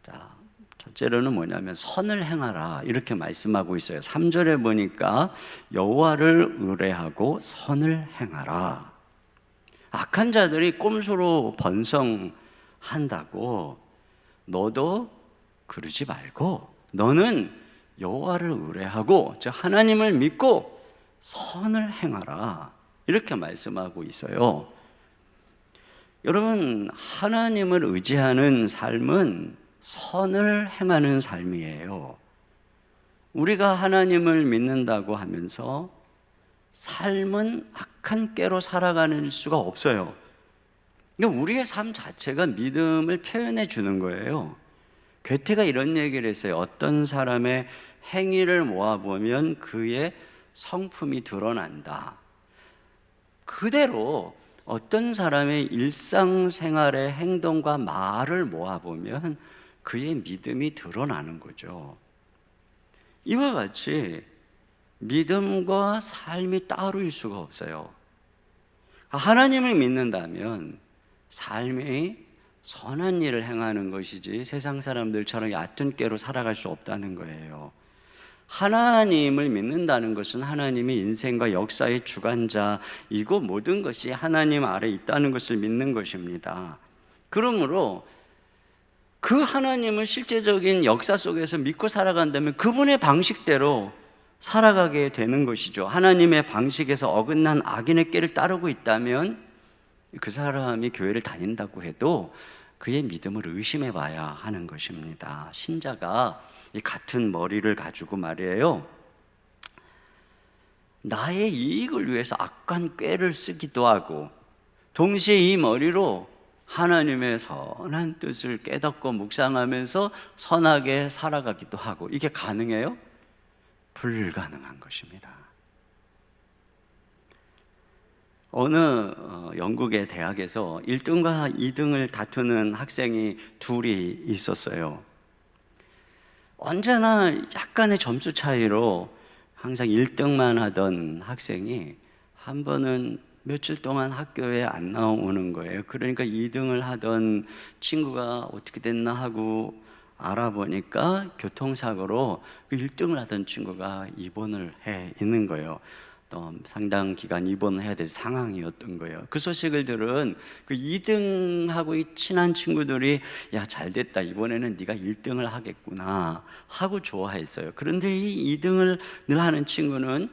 Speaker 6: 자, 첫째로는 뭐냐면 선을 행하라, 이렇게 말씀하고 있어요. 3절에 보니까 여호와를 의뢰하고 선을 행하라. 악한 자들이 꼼수로 번성한다고 너도 그러지 말고 너는 여호와를 의뢰하고 즉 하나님을 믿고 선을 행하라, 이렇게 말씀하고 있어요. 여러분, 하나님을 의지하는 삶은 선을 행하는 삶이에요. 우리가 하나님을 믿는다고 하면서 삶은 악한 꾀로 살아가는 수가 없어요. 그러니까 우리의 삶 자체가 믿음을 표현해 주는 거예요. 괴테가 이런 얘기를 했어요. 어떤 사람의 행위를 모아보면 그의 성품이 드러난다. 그대로 어떤 사람의 일상생활의 행동과 말을 모아보면 그의 믿음이 드러나는 거죠. 이와 같이 믿음과 삶이 따로일 수가 없어요. 하나님을 믿는다면 삶이 선한 일을 행하는 것이지 세상 사람들처럼 얕은 꾀로 살아갈 수 없다는 거예요. 하나님을 믿는다는 것은 하나님이 인생과 역사의 주관자이고 모든 것이 하나님 아래 있다는 것을 믿는 것입니다. 그러므로 그 하나님을 실제적인 역사 속에서 믿고 살아간다면 그분의 방식대로 살아가게 되는 것이죠. 하나님의 방식에서 어긋난 악인의 꾀를 따르고 있다면 그 사람이 교회를 다닌다고 해도 그의 믿음을 의심해 봐야 하는 것입니다. 신자가 이 같은 머리를 가지고 말이에요, 나의 이익을 위해서 악한 꾀를 쓰기도 하고 동시에 이 머리로 하나님의 선한 뜻을 깨닫고 묵상하면서 선하게 살아가기도 하고, 이게 가능해요? 불가능한 것입니다. 어느 영국의 대학에서 1등과 2등을 다투는 학생이 둘이 있었어요. 언제나 약간의 점수 차이로 항상 1등만 하던 학생이 한 번은 며칠 동안 학교에 안 나오는 거예요. 그러니까 2등을 하던 친구가 어떻게 됐나 하고 알아보니까 교통사고로 그 1등을 하던 친구가 입원을 해 있는 거예요. 또 상당 기간 입원을 해야 될 상황이었던 거예요. 그 소식을 들은 그 2등하고 친한 친구들이 야, 잘 됐다, 이번에는 네가 1등을 하겠구나 하고 좋아했어요. 그런데 이 2등을 늘 하는 친구는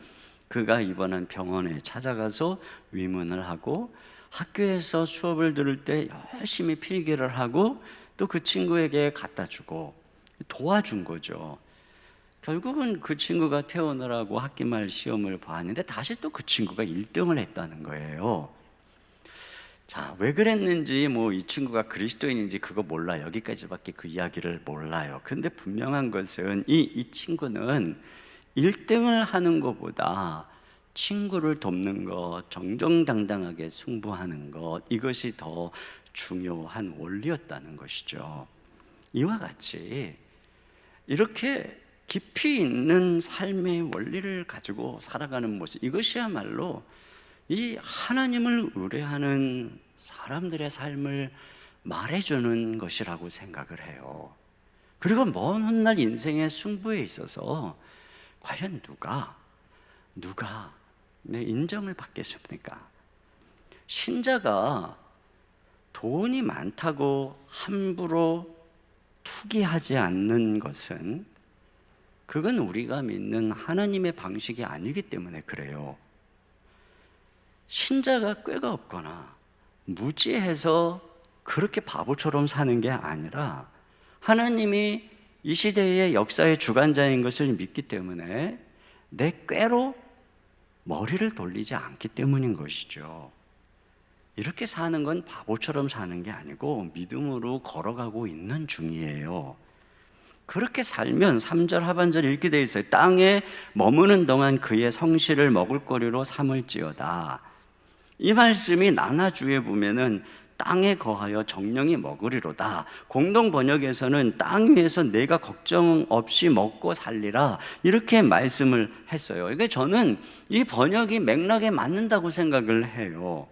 Speaker 6: 그가 입원한 병원에 찾아가서 위문을 하고 학교에서 수업을 들을 때 열심히 필기를 하고 또 그 친구에게 갖다 주고 도와준 거죠. 결국은 그 친구가 퇴원을 학기말 시험을 봤는데 다시 또 그 친구가 1등을 했다는 거예요. 자, 왜 그랬는지 이 친구가 그리스도인인지 그거 몰라. 여기까지밖에 그 이야기를 몰라요. 근데 분명한 것은 이 친구는 1등을 하는 것보다 친구를 돕는 것, 정정당당하게 승부하는 것, 이것이 더 중요한 원리였다는 것이죠. 이와 같이 이렇게 깊이 있는 삶의 원리를 가지고 살아가는 모습, 이것이야말로 이 하나님을 의뢰하는 사람들의 삶을 말해주는 것이라고 생각을 해요. 그리고 먼 훗날 인생의 승부에 있어서 과연 누가 내 인정을 받겠습니까? 신자가 돈이 많다고 함부로 투기하지 않는 것은 그건 우리가 믿는 하나님의 방식이 아니기 때문에 그래요. 신자가 꾀가 없거나 무지해서 그렇게 바보처럼 사는 게 아니라 하나님이 이 시대의 역사의 주관자인 것을 믿기 때문에 내 꾀로 머리를 돌리지 않기 때문인 것이죠. 이렇게 사는 건 바보처럼 사는 게 아니고 믿음으로 걸어가고 있는 중이에요. 그렇게 살면 3절 하반절에 이렇게 되어 있어요. 땅에 머무는 동안 그의 성실을 먹을거리로 삼을지어다. 이 말씀이 나나주에 보면은 땅에 거하여 정령이 먹으리로다. 공동 번역에서는 땅 위에서 내가 걱정 없이 먹고 살리라, 이렇게 말씀을 했어요. 그러니까 저는 이 번역이 맥락에 맞는다고 생각을 해요.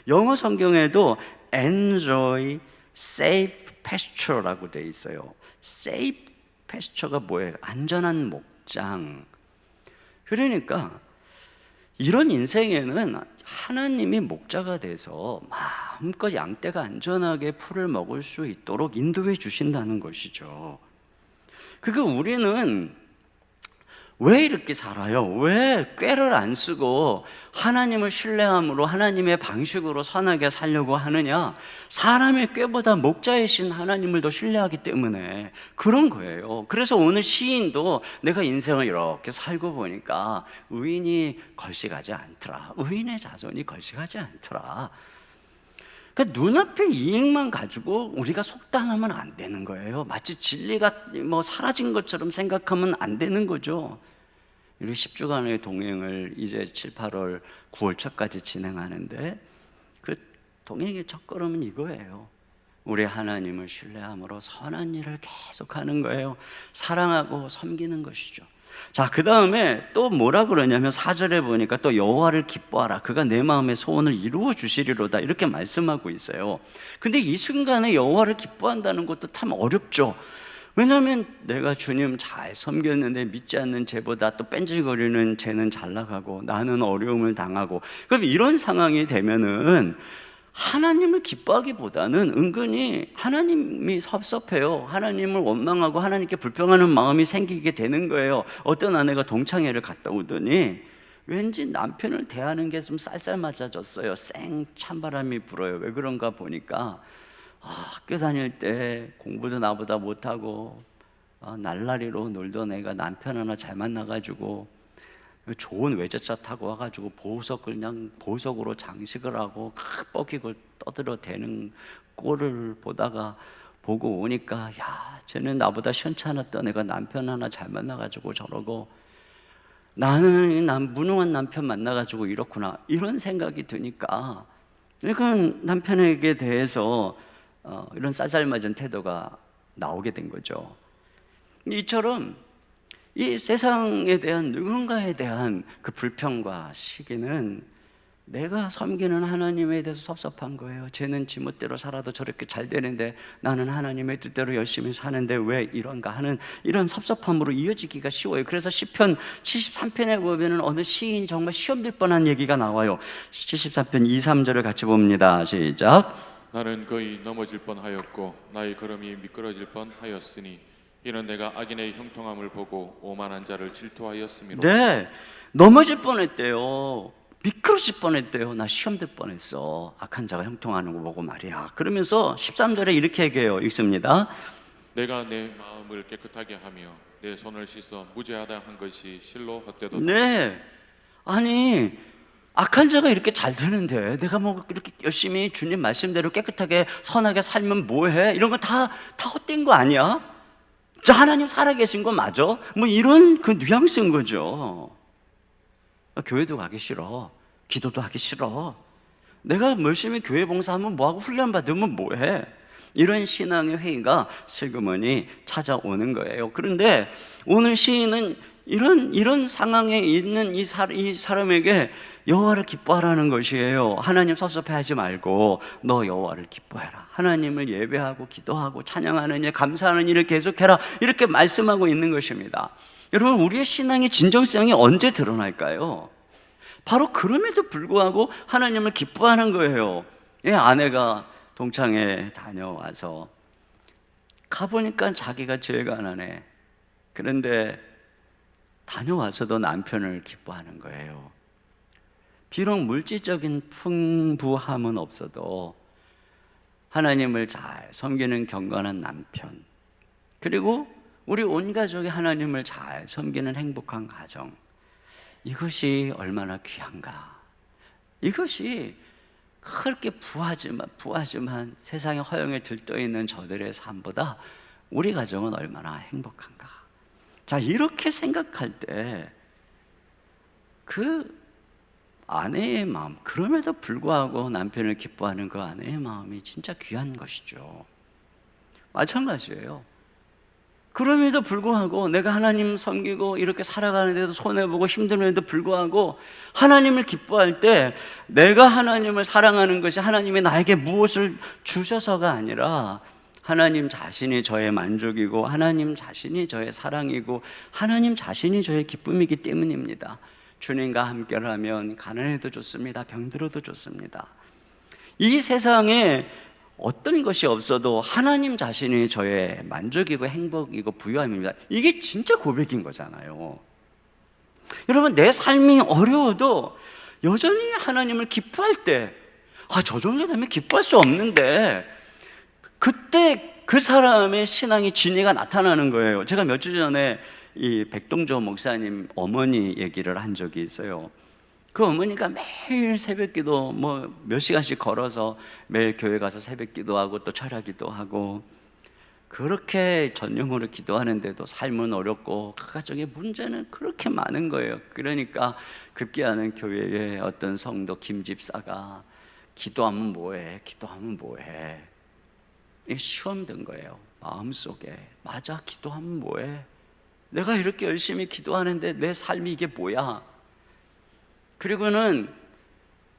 Speaker 6: 영어 성경에도 enjoy safe pasture라고 돼 있어요. safe pasture가 뭐예요? 안전한 목장. 그러니까 이런 인생에는 하나님이 목자가 돼서 마음껏 양떼가 안전하게 풀을 먹을 수 있도록 인도해 주신다는 것이죠. 그러니까 우리는 왜 이렇게 살아요? 왜 꾀를 안 쓰고 하나님을 신뢰함으로 하나님의 방식으로 선하게 살려고 하느냐? 사람의 꾀보다 목자이신 하나님을 더 신뢰하기 때문에 그런 거예요. 그래서 오늘 시인도 내가 인생을 이렇게 살고 보니까 의인이 걸식하지 않더라. 의인의 자손이 걸식하지 않더라. 그러니까 눈앞의 이익만 가지고 우리가 속단하면 안 되는 거예요. 마치 진리가 사라진 것처럼 생각하면 안 되는 거죠. 우리 10주간의 동행을 이제 7, 8월, 9월 초까지 진행하는데 그 동행의 첫걸음은 이거예요. 우리 하나님을 신뢰함으로 선한 일을 계속하는 거예요. 사랑하고 섬기는 것이죠. 자, 그 다음에 또 뭐라 그러냐면 4절에 보니까 또 여호와를 기뻐하라, 그가 내 마음의 소원을 이루어 주시리로다, 이렇게 말씀하고 있어요. 근데 이 순간에 여호와를 기뻐한다는 것도 참 어렵죠. 왜냐하면 내가 주님 잘 섬겼는데 믿지 않는 쟤보다 또 뺀질거리는 쟤는 잘 나가고 나는 어려움을 당하고, 그럼 이런 상황이 되면은 하나님을 기뻐하기보다는 은근히 하나님이 섭섭해요. 하나님을 원망하고 하나님께 불평하는 마음이 생기게 되는 거예요. 어떤 아내가 동창회를 갔다 오더니 왠지 남편을 대하는 게 좀 쌀쌀맞아졌어요. 쌩 찬바람이 불어요. 왜 그런가 보니까 학교 다닐 때 공부도 나보다 못하고 날라리로 놀던 애가 남편 하나 잘 만나가지고 좋은 외제차 타고 와가지고 보석으로 장식을 하고 뻑이고 떠들어대는 꼴을 보고 오니까, 야, 쟤는 나보다 시원찮았던 애가 남편 하나 잘 만나가지고 저러고 나는 무능한 남편 만나가지고 이렇구나, 이런 생각이 드니까 그러니까 남편에게 대해서 이런 쌀쌀맞은 태도가 나오게 된 거죠. 이처럼 이 세상에 대한 누군가에 대한 그 불평과 시기는 내가 섬기는 하나님에 대해서 섭섭한 거예요. 쟤는 지멋대로 살아도 저렇게 잘 되는데 나는 하나님의 뜻대로 열심히 사는데 왜 이런가 하는 이런 섭섭함으로 이어지기가 쉬워요. 그래서 시편 73편에 보면은 어느 시인이 정말 시험 될 뻔한 얘기가 나와요. 73편 2, 3절을 같이 봅니다. 시작.
Speaker 5: 나는 거의 넘어질 뻔하였고 나의 걸음이 미끄러질 뻔하였으니 이는 내가 악인의 형통함을 보고 오만한 자를 질투하였음이로다.
Speaker 6: 네, 넘어질 뻔했대요. 미끄러질 뻔했대요. 나 시험 될 뻔했어. 악한 자가 형통하는 거 보고 말이야. 그러면서 13절에 이렇게 얘기해요. 읽습니다.
Speaker 5: 내가 내 마음을 깨끗하게 하며 내 손을 씻어 무죄하다 한 것이 실로 헛되도다.
Speaker 6: 네, 아니 악한 자가 이렇게 잘 되는데 내가 뭐 이렇게 열심히 주님 말씀대로 깨끗하게 선하게 살면 뭐해? 이런 거 다 헛된 거 아니야? 자, 하나님 살아계신 거 맞아? 뭐 이런 그 뉘앙스인 거죠. 교회도 가기 싫어, 기도도 하기 싫어, 내가 열심히 교회 봉사하면 뭐하고 훈련 받으면 뭐해? 이런 신앙의 회의가 슬그머니 찾아오는 거예요. 그런데 오늘 시인은 이런 상황에 있는 이 사람에게 여호와를 기뻐하라는 것이에요. 하나님 섭섭해하지 말고 너 여호와를 기뻐해라. 하나님을 예배하고 기도하고 찬양하는 일, 감사하는 일을 계속해라, 이렇게 말씀하고 있는 것입니다. 여러분, 우리의 신앙의 진정성이 언제 드러날까요? 바로 그럼에도 불구하고 하나님을 기뻐하는 거예요. 아내가 동창회 다녀와서 가보니까 자기가 제일 가난해. 그런데 다녀와서도 남편을 기뻐하는 거예요. 비록 물질적인 풍부함은 없어도 하나님을 잘 섬기는 경건한 남편, 그리고 우리 온 가족이 하나님을 잘 섬기는 행복한 가정, 이것이 얼마나 귀한가. 이것이 그렇게 부하지만 세상의 허영에 들떠있는 저들의 삶보다 우리 가정은 얼마나 행복한가. 자, 이렇게 생각할 때 그 아내의 마음, 그럼에도 불구하고 남편을 기뻐하는 그 아내의 마음이 진짜 귀한 것이죠. 마찬가지예요. 그럼에도 불구하고 내가 하나님 섬기고 이렇게 살아가는데도 손해보고 힘듦에도 불구하고 하나님을 기뻐할 때 내가 하나님을 사랑하는 것이 하나님이 나에게 무엇을 주셔서가 아니라 하나님 자신이 저의 만족이고 하나님 자신이 저의 사랑이고 하나님 자신이 저의 기쁨이기 때문입니다. 주님과 함께라면 가난해도 좋습니다. 병들어도 좋습니다. 이 세상에 어떤 것이 없어도 하나님 자신이 저의 만족이고 행복이고 부유함입니다. 이게 진짜 고백인 거잖아요. 여러분, 내 삶이 어려워도 여전히 하나님을 기뻐할 때, 저 정도 되면 기뻐할 수 없는데, 그때 그 사람의 신앙의 진리가 나타나는 거예요. 제가 몇 주 전에 이 백동조 목사님 어머니 얘기를 한 적이 있어요. 그 어머니가 매일 새벽기도 몇 시간씩 걸어서 매일 교회 가서 새벽기도하고 또 철야기도 하고 그렇게 전념으로 기도하는데도 삶은 어렵고 그 가정의 문제는 그렇게 많은 거예요. 그러니까 급기야는 교회의 어떤 성도 김집사가 기도하면 뭐해? 기도하면 뭐해? 이게 시험 든 거예요. 마음속에. 맞아, 기도하면 뭐해? 내가 이렇게 열심히 기도하는데 내 삶이 이게 뭐야? 그리고는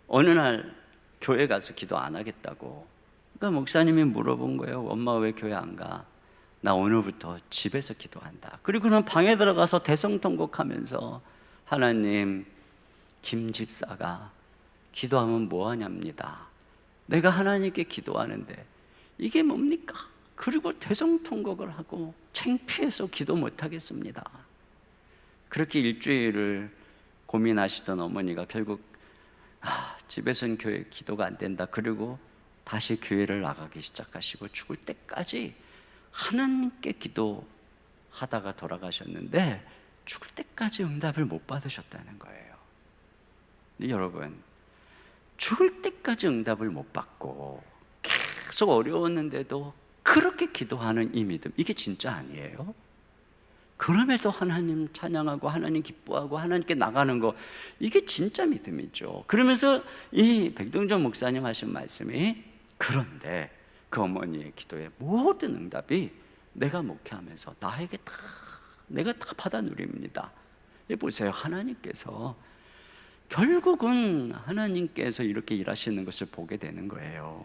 Speaker 6: 어느 날 교회 가서 기도 안 하겠다고. 그러니까 목사님이 물어본 거예요. 엄마 왜 교회 안 가? 나 오늘부터 집에서 기도한다. 그리고는 방에 들어가서 대성통곡하면서 하나님, 김 집사가 기도하면 뭐 하냐입니다. 내가 하나님께 기도하는데 이게 뭡니까? 그리고 대성통곡을 하고 창피해서 기도 못 하겠습니다. 그렇게 일주일을 고민하시던 어머니가 결국 집에서는 교회 기도가 안 된다. 그리고 다시 교회를 나가기 시작하시고 죽을 때까지 하나님께 기도하다가 돌아가셨는데 죽을 때까지 응답을 못 받으셨다는 거예요. 근데 여러분, 죽을 때까지 응답을 못 받고 계속 어려웠는데도 그렇게 기도하는 이 믿음, 이게 진짜 아니에요? 그럼에도 하나님 찬양하고 하나님 기뻐하고 하나님께 나가는 거, 이게 진짜 믿음이죠. 그러면서 이 백동전 목사님 하신 말씀이, 그런데 그 어머니의 기도의 모든 응답이 내가 목회하면서 내가 다 받아 누립니다. 보세요, 하나님께서 결국은 하나님께서 이렇게 일하시는 것을 보게 되는 거예요.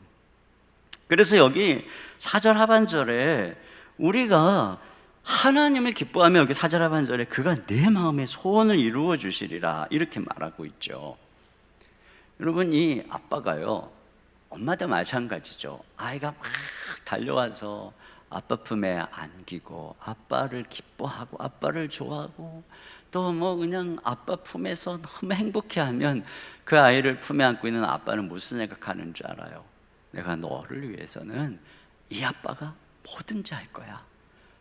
Speaker 6: 그래서 여기 4절 하반절에 우리가 하나님을 기뻐하며, 여기 4절 하반절에 그가 내 마음의 소원을 이루어 주시리라 이렇게 말하고 있죠. 여러분, 이 아빠가요, 엄마도 마찬가지죠. 아이가 막 달려와서 아빠 품에 안기고 아빠를 기뻐하고 아빠를 좋아하고 또 그냥 아빠 품에서 너무 행복해하면 그 아이를 품에 안고 있는 아빠는 무슨 생각하는 줄 알아요? 내가 너를 위해서는 이 아빠가 뭐든지 할 거야.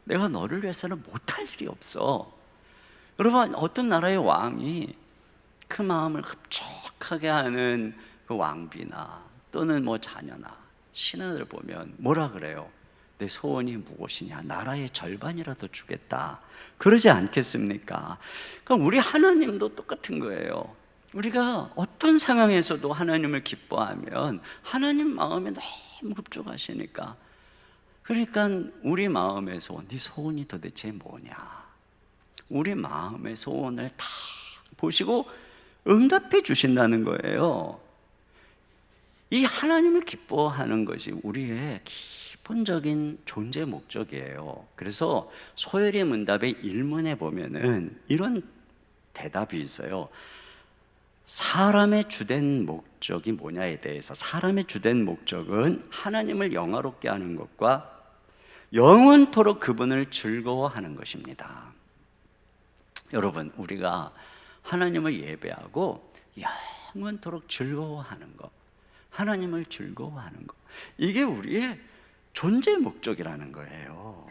Speaker 6: 내가 너를 위해서는 못할 일이 없어. 여러분, 어떤 나라의 왕이 그 마음을 흡족하게 하는 그 왕비나 또는 자녀나 신하들 보면 뭐라 그래요? 내 소원이 무엇이냐? 나라의 절반이라도 주겠다. 그러지 않겠습니까? 그럼 우리 하나님도 똑같은 거예요. 우리가 어떤 상황에서도 하나님을 기뻐하면 하나님 마음에 너무 흡족하시니까, 그러니까 우리 마음의 소원, 네 소원이 도대체 뭐냐? 우리 마음의 소원을 다 보시고 응답해 주신다는 거예요. 이 하나님을 기뻐하는 것이 우리의 기본적인 존재 목적이에요. 그래서 소열의 문답의 1문에 보면은 이런 대답이 있어요. 사람의 주된 목적이 뭐냐에 대해서, 사람의 주된 목적은 하나님을 영화롭게 하는 것과 영원토록 그분을 즐거워하는 것입니다. 여러분, 우리가 하나님을 예배하고 영원토록 즐거워하는 것, 하나님을 즐거워하는 것, 이게 우리의 존재 목적이라는 거예요.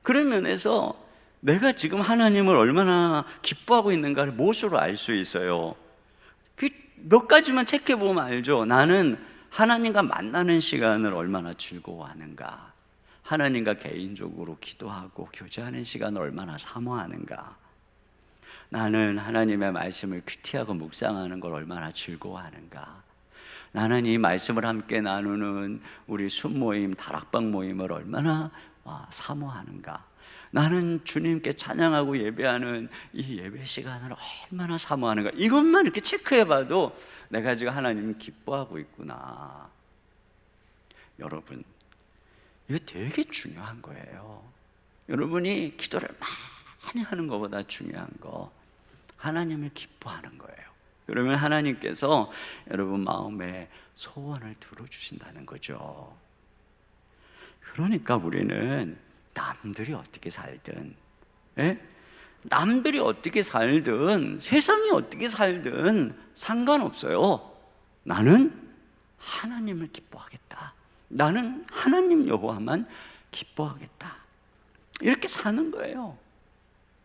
Speaker 6: 그런 면에서 내가 지금 하나님을 얼마나 기뻐하고 있는가를 무엇으로 알 수 있어요? 그 몇 가지만 체크해 보면 알죠. 나는 하나님과 만나는 시간을 얼마나 즐거워하는가, 하나님과 개인적으로 기도하고 교제하는 시간을 얼마나 사모하는가, 나는 하나님의 말씀을 큐티하고 묵상하는 걸 얼마나 즐거워하는가, 나는 이 말씀을 함께 나누는 우리 순모임, 다락방 모임을 얼마나 사모하는가, 나는 주님께 찬양하고 예배하는 이 예배 시간을 얼마나 사모하는가. 이것만 이렇게 체크해봐도 내가 지금 하나님 기뻐하고 있구나. 여러분, 이거 되게 중요한 거예요. 여러분이 기도를 많이 하는 것보다 중요한 거, 하나님을 기뻐하는 거예요. 그러면 하나님께서 여러분 마음의 소원을 들어주신다는 거죠. 그러니까 우리는 남들이 어떻게 살든, 남들이 어떻게 살든, 세상이 어떻게 살든 상관없어요. 나는 하나님을 기뻐하겠다. 나는 하나님 여호와만 기뻐하겠다. 이렇게 사는 거예요.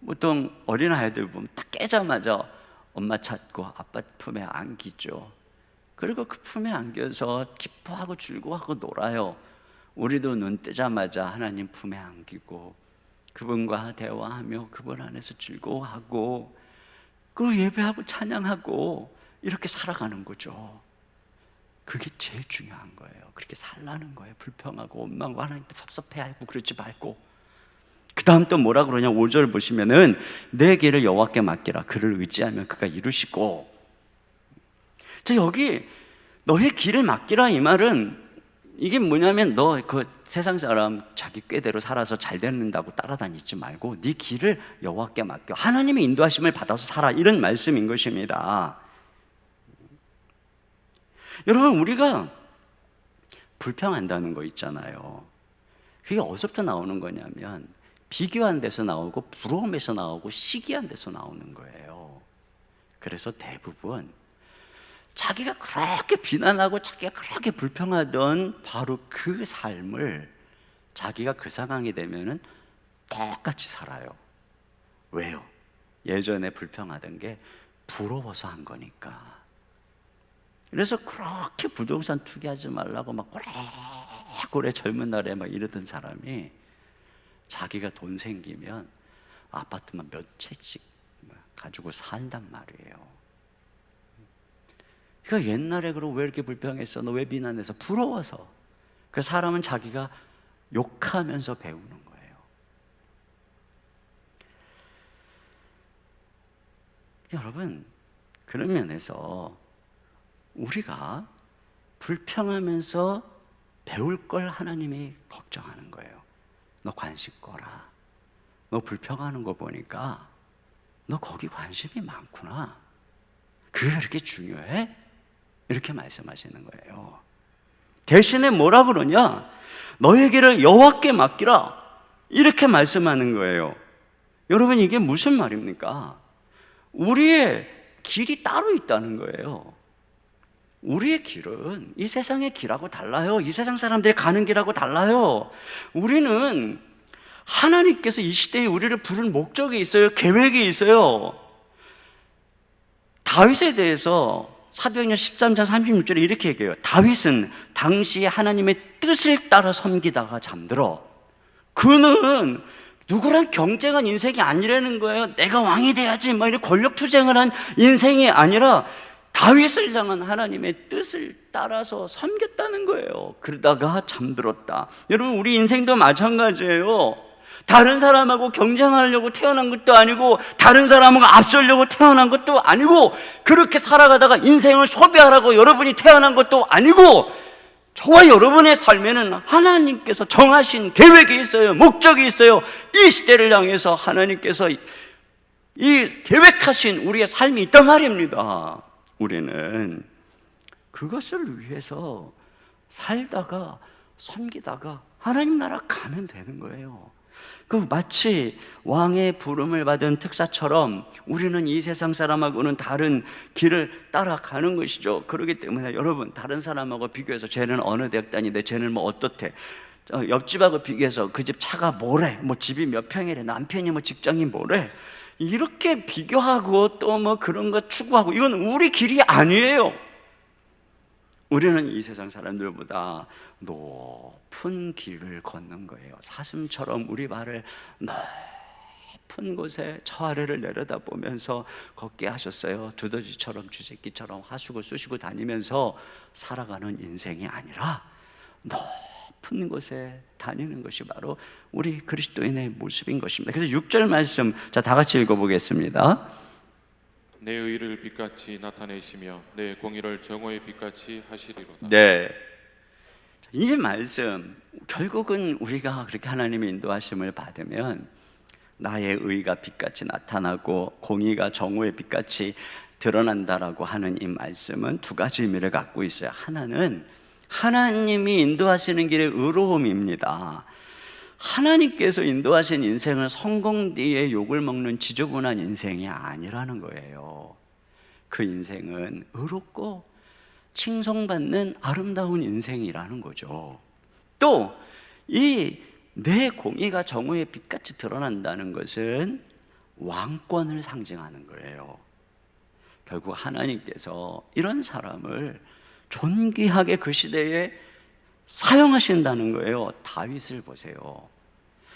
Speaker 6: 보통 어린아이들 보면 딱 깨자마자 엄마 찾고 아빠 품에 안기죠. 그리고 그 품에 안겨서 기뻐하고 즐거워하고 놀아요. 우리도 눈 뜨자마자 하나님 품에 안기고 그분과 대화하며 그분 안에서 즐거워하고 그리고 예배하고 찬양하고 이렇게 살아가는 거죠. 그게 제일 중요한 거예요. 그렇게 살라는 거예요. 불평하고 원망하고 하나님께 섭섭해하고 그러지 말고. 그 다음 또 뭐라 그러냐, 5절 보시면은 내 길을 여호와께 맡기라. 그를 의지하면 그가 이루시고. 자, 여기 너의 길을 맡기라 이 말은 이게 뭐냐면 너 그 세상 사람 자기 꾀대로 살아서 잘 되는다고 따라다니지 말고 네 길을 여호와께 맡겨. 하나님의 인도하심을 받아서 살아. 이런 말씀인 것입니다. 여러분, 우리가 불평한다는 거 있잖아요. 그게 어디서부터 나오는 거냐면 비교한 데서 나오고 부러움에서 나오고 시기한 데서 나오는 거예요. 그래서 대부분 자기가 그렇게 비난하고 자기가 그렇게 불평하던 바로 그 삶을 자기가 그 상황이 되면은 똑같이 살아요. 왜요? 예전에 불평하던 게 부러워서 한 거니까. 그래서 그렇게 부동산 투기하지 말라고 막 고래고래 젊은 날에 막 이러던 사람이 자기가 돈 생기면 아파트만 몇 채씩 가지고 산단 말이에요. 그러니까 옛날에 그럼 왜 이렇게 불평했어? 너 왜 비난해서? 부러워서. 그 사람은 자기가 욕하면서 배우는 거예요. 여러분, 그런 면에서 우리가 불평하면서 배울 걸 하나님이 걱정하는 거예요. 너 관심 꺼라. 너 불평하는 거 보니까 너 거기 관심이 많구나. 그게 그렇게 중요해? 이렇게 말씀하시는 거예요. 대신에 뭐라 그러냐? 너에게를 여호와께 맡기라. 이렇게 말씀하는 거예요. 여러분, 이게 무슨 말입니까? 우리의 길이 따로 있다는 거예요. 우리의 길은 이 세상의 길하고 달라요. 이 세상 사람들이 가는 길하고 달라요. 우리는 하나님께서 이 시대에 우리를 부른 목적이 있어요. 계획이 있어요. 다윗에 대해서 사도행전 13장 36절에 이렇게 얘기해요. 다윗은 당시에 하나님의 뜻을 따라 섬기다가 잠들어. 그는 누구랑 경쟁한 인생이 아니라는 거예요. 내가 왕이 돼야지 막 이런 권력 투쟁을 한 인생이 아니라 다윗을 향한 하나님의 뜻을 따라서 섬겼다는 거예요. 그러다가 잠들었다. 여러분, 우리 인생도 마찬가지예요. 다른 사람하고 경쟁하려고 태어난 것도 아니고 다른 사람하고 앞서려고 태어난 것도 아니고 그렇게 살아가다가 인생을 소비하라고 여러분이 태어난 것도 아니고 저와 여러분의 삶에는 하나님께서 정하신 계획이 있어요. 목적이 있어요. 이 시대를 향해서 하나님께서 이 계획하신 우리의 삶이 있단 말입니다. 우리는 그것을 위해서 살다가 섬기다가 하나님 나라 가면 되는 거예요. 그 마치 왕의 부름을 받은 특사처럼 우리는 이 세상 사람하고는 다른 길을 따라가는 것이죠. 그렇기 때문에 여러분, 다른 사람하고 비교해서 쟤는 어느 대학 다니는데 쟤는 뭐 어떻대, 옆집하고 비교해서 그 집 차가 뭐래, 뭐 집이 몇 평이래, 남편이 뭐 직장이 뭐래, 이렇게 비교하고 또 뭐 그런 거 추구하고, 이건 우리 길이 아니에요. 우리는 이 세상 사람들보다 높은 길을 걷는 거예요. 사슴처럼 우리 발을 높은 곳에 저 아래를 내려다보면서 걷게 하셨어요. 두더지처럼 쥐새끼처럼 하수구 쑤시고 다니면서 살아가는 인생이 아니라 높은 곳에 다니는 것이 바로 우리 그리스도인의 모습인 것입니다. 그래서 6절 말씀, 자, 다 같이 읽어보겠습니다.
Speaker 5: 내 의를 빛같이 나타내시며 내 공의를 정오의 빛같이 하시리로다.
Speaker 6: 네, 이 말씀 결국은 우리가 그렇게 하나님의 인도하심을 받으면 나의 의가 빛같이 나타나고 공의가 정오의 빛같이 드러난다라고 하는 이 말씀은 두 가지 의미를 갖고 있어요. 하나는 하나님이 인도하시는 길의 의로움입니다. 하나님께서 인도하신 인생은 성공 뒤에 욕을 먹는 지저분한 인생이 아니라는 거예요. 그 인생은 의롭고 칭송받는 아름다운 인생이라는 거죠. 또 이 내 공의가 정오의 빛같이 드러난다는 것은 왕권을 상징하는 거예요. 결국 하나님께서 이런 사람을 존귀하게 그 시대에 사용하신다는 거예요. 다윗을 보세요.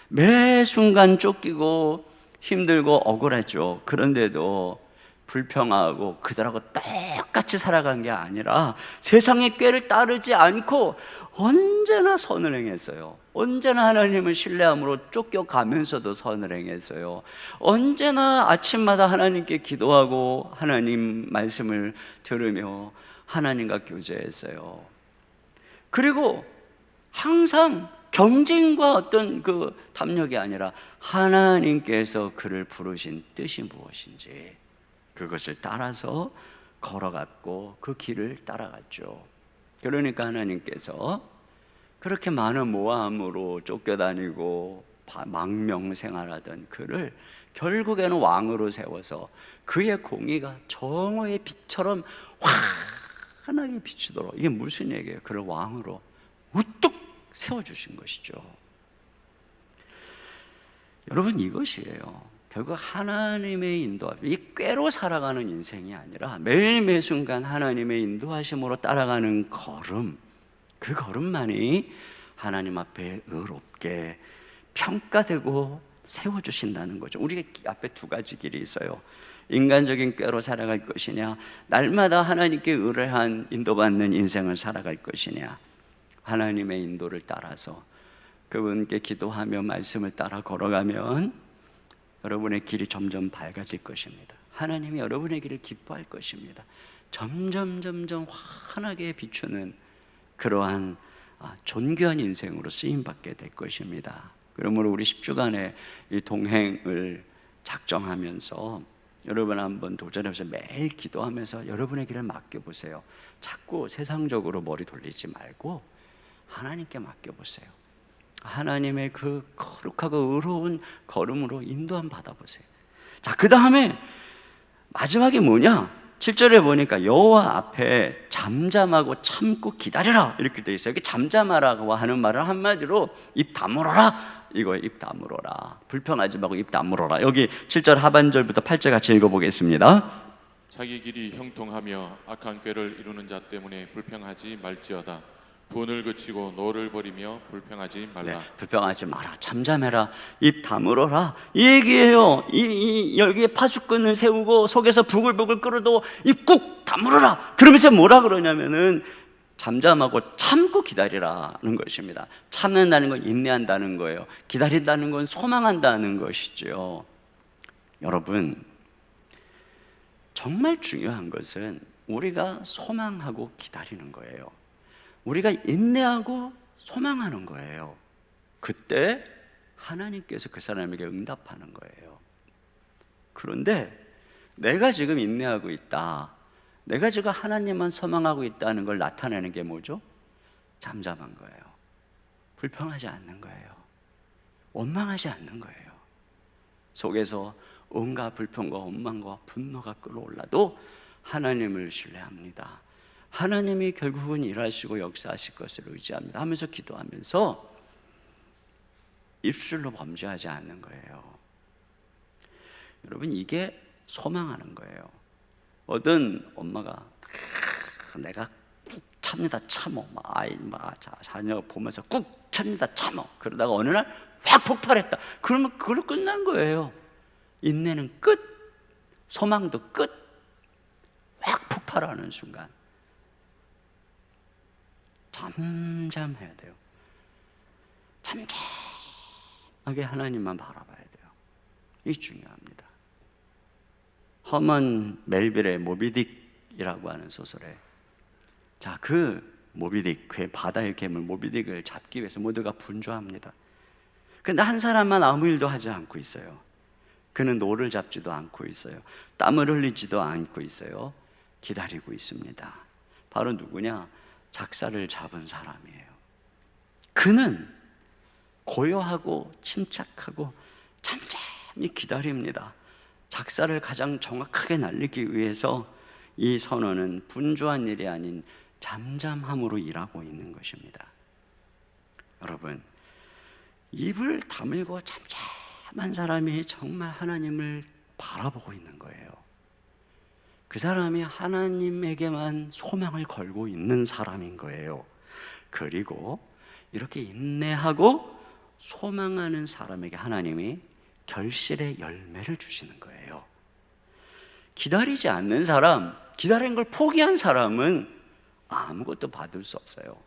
Speaker 6: 매 순간 쫓기고 힘들고 억울하죠. 그런데도 불평하고 그들하고 똑같이 살아간 게 아니라 세상의 꾀를 따르지 않고 언제나 선을 행했어요. 언제나 하나님을 신뢰함으로 쫓겨가면서도 선을 행했어요. 언제나 아침마다 하나님께 기도하고 하나님 말씀을 들으며 하나님과 교제했어요. 그리고 항상 경쟁과 어떤 그 탐욕이 아니라 하나님께서 그를 부르신 뜻이 무엇인지 그것을 따라서 걸어갔고 그 길을 따라갔죠. 그러니까 하나님께서 그렇게 많은 모함으로 쫓겨다니고 망명생활하던 그를 결국에는 왕으로 세워서 그의 공의가 정오의 빛처럼 환하게 비추도록, 이게 무슨 얘기예요? 그를 왕으로 우뚝 세워주신 것이죠. 여러분, 이것이에요. 결국 하나님의 인도함, 이 꾀로 살아가는 인생이 아니라 매일 매 순간 하나님의 인도하심으로 따라가는 걸음, 그 걸음만이 하나님 앞에 의롭게 평가되고 세워주신다는 거죠. 우리가 앞에 두 가지 길이 있어요. 인간적인 꾀로 살아갈 것이냐, 날마다 하나님께 의뢰한 인도받는 인생을 살아갈 것이냐, 하나님의 인도를 따라서 그분께 기도하며 말씀을 따라 걸어가면 여러분의 길이 점점 밝아질 것입니다. 하나님이 여러분의 길을 기뻐할 것입니다. 점점 환하게 비추는 그러한 존귀한 인생으로 쓰임받게 될 것입니다. 그러므로 우리 10주간의 이 동행을 작정하면서 여러분 한번 도전해서 매일 기도하면서 여러분의 길을 맡겨보세요. 자꾸 세상적으로 머리 돌리지 말고 하나님께 맡겨보세요. 하나님의 그 거룩하고 의로운 걸음으로 인도함 받아보세요. 자, 그 다음에 마지막에 뭐냐? 7절에 보니까 여호와 앞에 잠잠하고 참고 기다려라 이렇게 돼 있어요. 이게 잠잠하라고 하는 말은 한마디로 입 다물어라 이거예요. 입 다물어라. 불평하지 말고 입 다물어라. 여기 7절 하반절부터 8절 같이 읽어보겠습니다.
Speaker 5: 자기 길이 형통하며 악한 꾀를 이루는 자 때문에 불평하지 말지어다. 분을 그치고 노를 버리며 불평하지 말라.
Speaker 6: 네, 불평하지 마라. 잠잠해라. 입 다물어라. 이 얘기예요. 여기에 파수꾼을 세우고 속에서 부글부글 끓어도 입 꾹 다물어라. 그러면서 뭐라 그러냐면은 잠잠하고 참고 기다리라는 것입니다. 참는다는 건 인내한다는 거예요. 기다린다는 건 소망한다는 것이죠. 여러분, 정말 중요한 것은 우리가 소망하고 기다리는 거예요. 우리가 인내하고 소망하는 거예요. 그때 하나님께서 그 사람에게 응답하는 거예요. 그런데 내가 지금 인내하고 있다, 내가 지금 하나님만 소망하고 있다는 걸 나타내는 게 뭐죠? 잠잠한 거예요. 불평하지 않는 거예요. 원망하지 않는 거예요. 속에서 온갖 불평과 원망과 분노가 끌어올라도 하나님을 신뢰합니다. 하나님이 결국은 일하시고 역사하실 것을 의지합니다 하면서 기도하면서 입술로 범죄하지 않는 거예요. 여러분, 이게 소망하는 거예요. 어떤 엄마가 내가 꾹 참니다 참어, 아이 자녀 보면서 꾹 참니다 참어, 그러다가 어느 날 확 폭발했다. 그러면 그걸로 끝난 거예요. 인내는 끝, 소망도 끝. 확 폭발하는 순간 잠잠해야 돼요. 잠잠하게 하나님만 바라봐야 돼요. 이게 중요합니다. 허먼 멜빌의 모비딕이라고 하는 소설에, 자, 그 모비딕, 그 바다의 괴물 모비딕을 잡기 위해서 모두가 분주합니다. 근데 한 사람만 아무 일도 하지 않고 있어요. 그는 노를 잡지도 않고 있어요. 땀을 흘리지도 않고 있어요. 기다리고 있습니다. 바로 누구냐? 작사를 잡은 사람이에요. 그는 고요하고 침착하고 잠잠히 기다립니다. 작사를 가장 정확하게 날리기 위해서 이 선원은 분주한 일이 아닌 잠잠함으로 일하고 있는 것입니다. 여러분, 입을 다물고 잠잠한 사람이 정말 하나님을 바라보고 있는 거예요. 그 사람이 하나님에게만 소망을 걸고 있는 사람인 거예요. 그리고 이렇게 인내하고 소망하는 사람에게 하나님이 결실의 열매를 주시는 거예요. 기다리지 않는 사람, 기다리는 걸 포기한 사람은 아무것도 받을 수 없어요.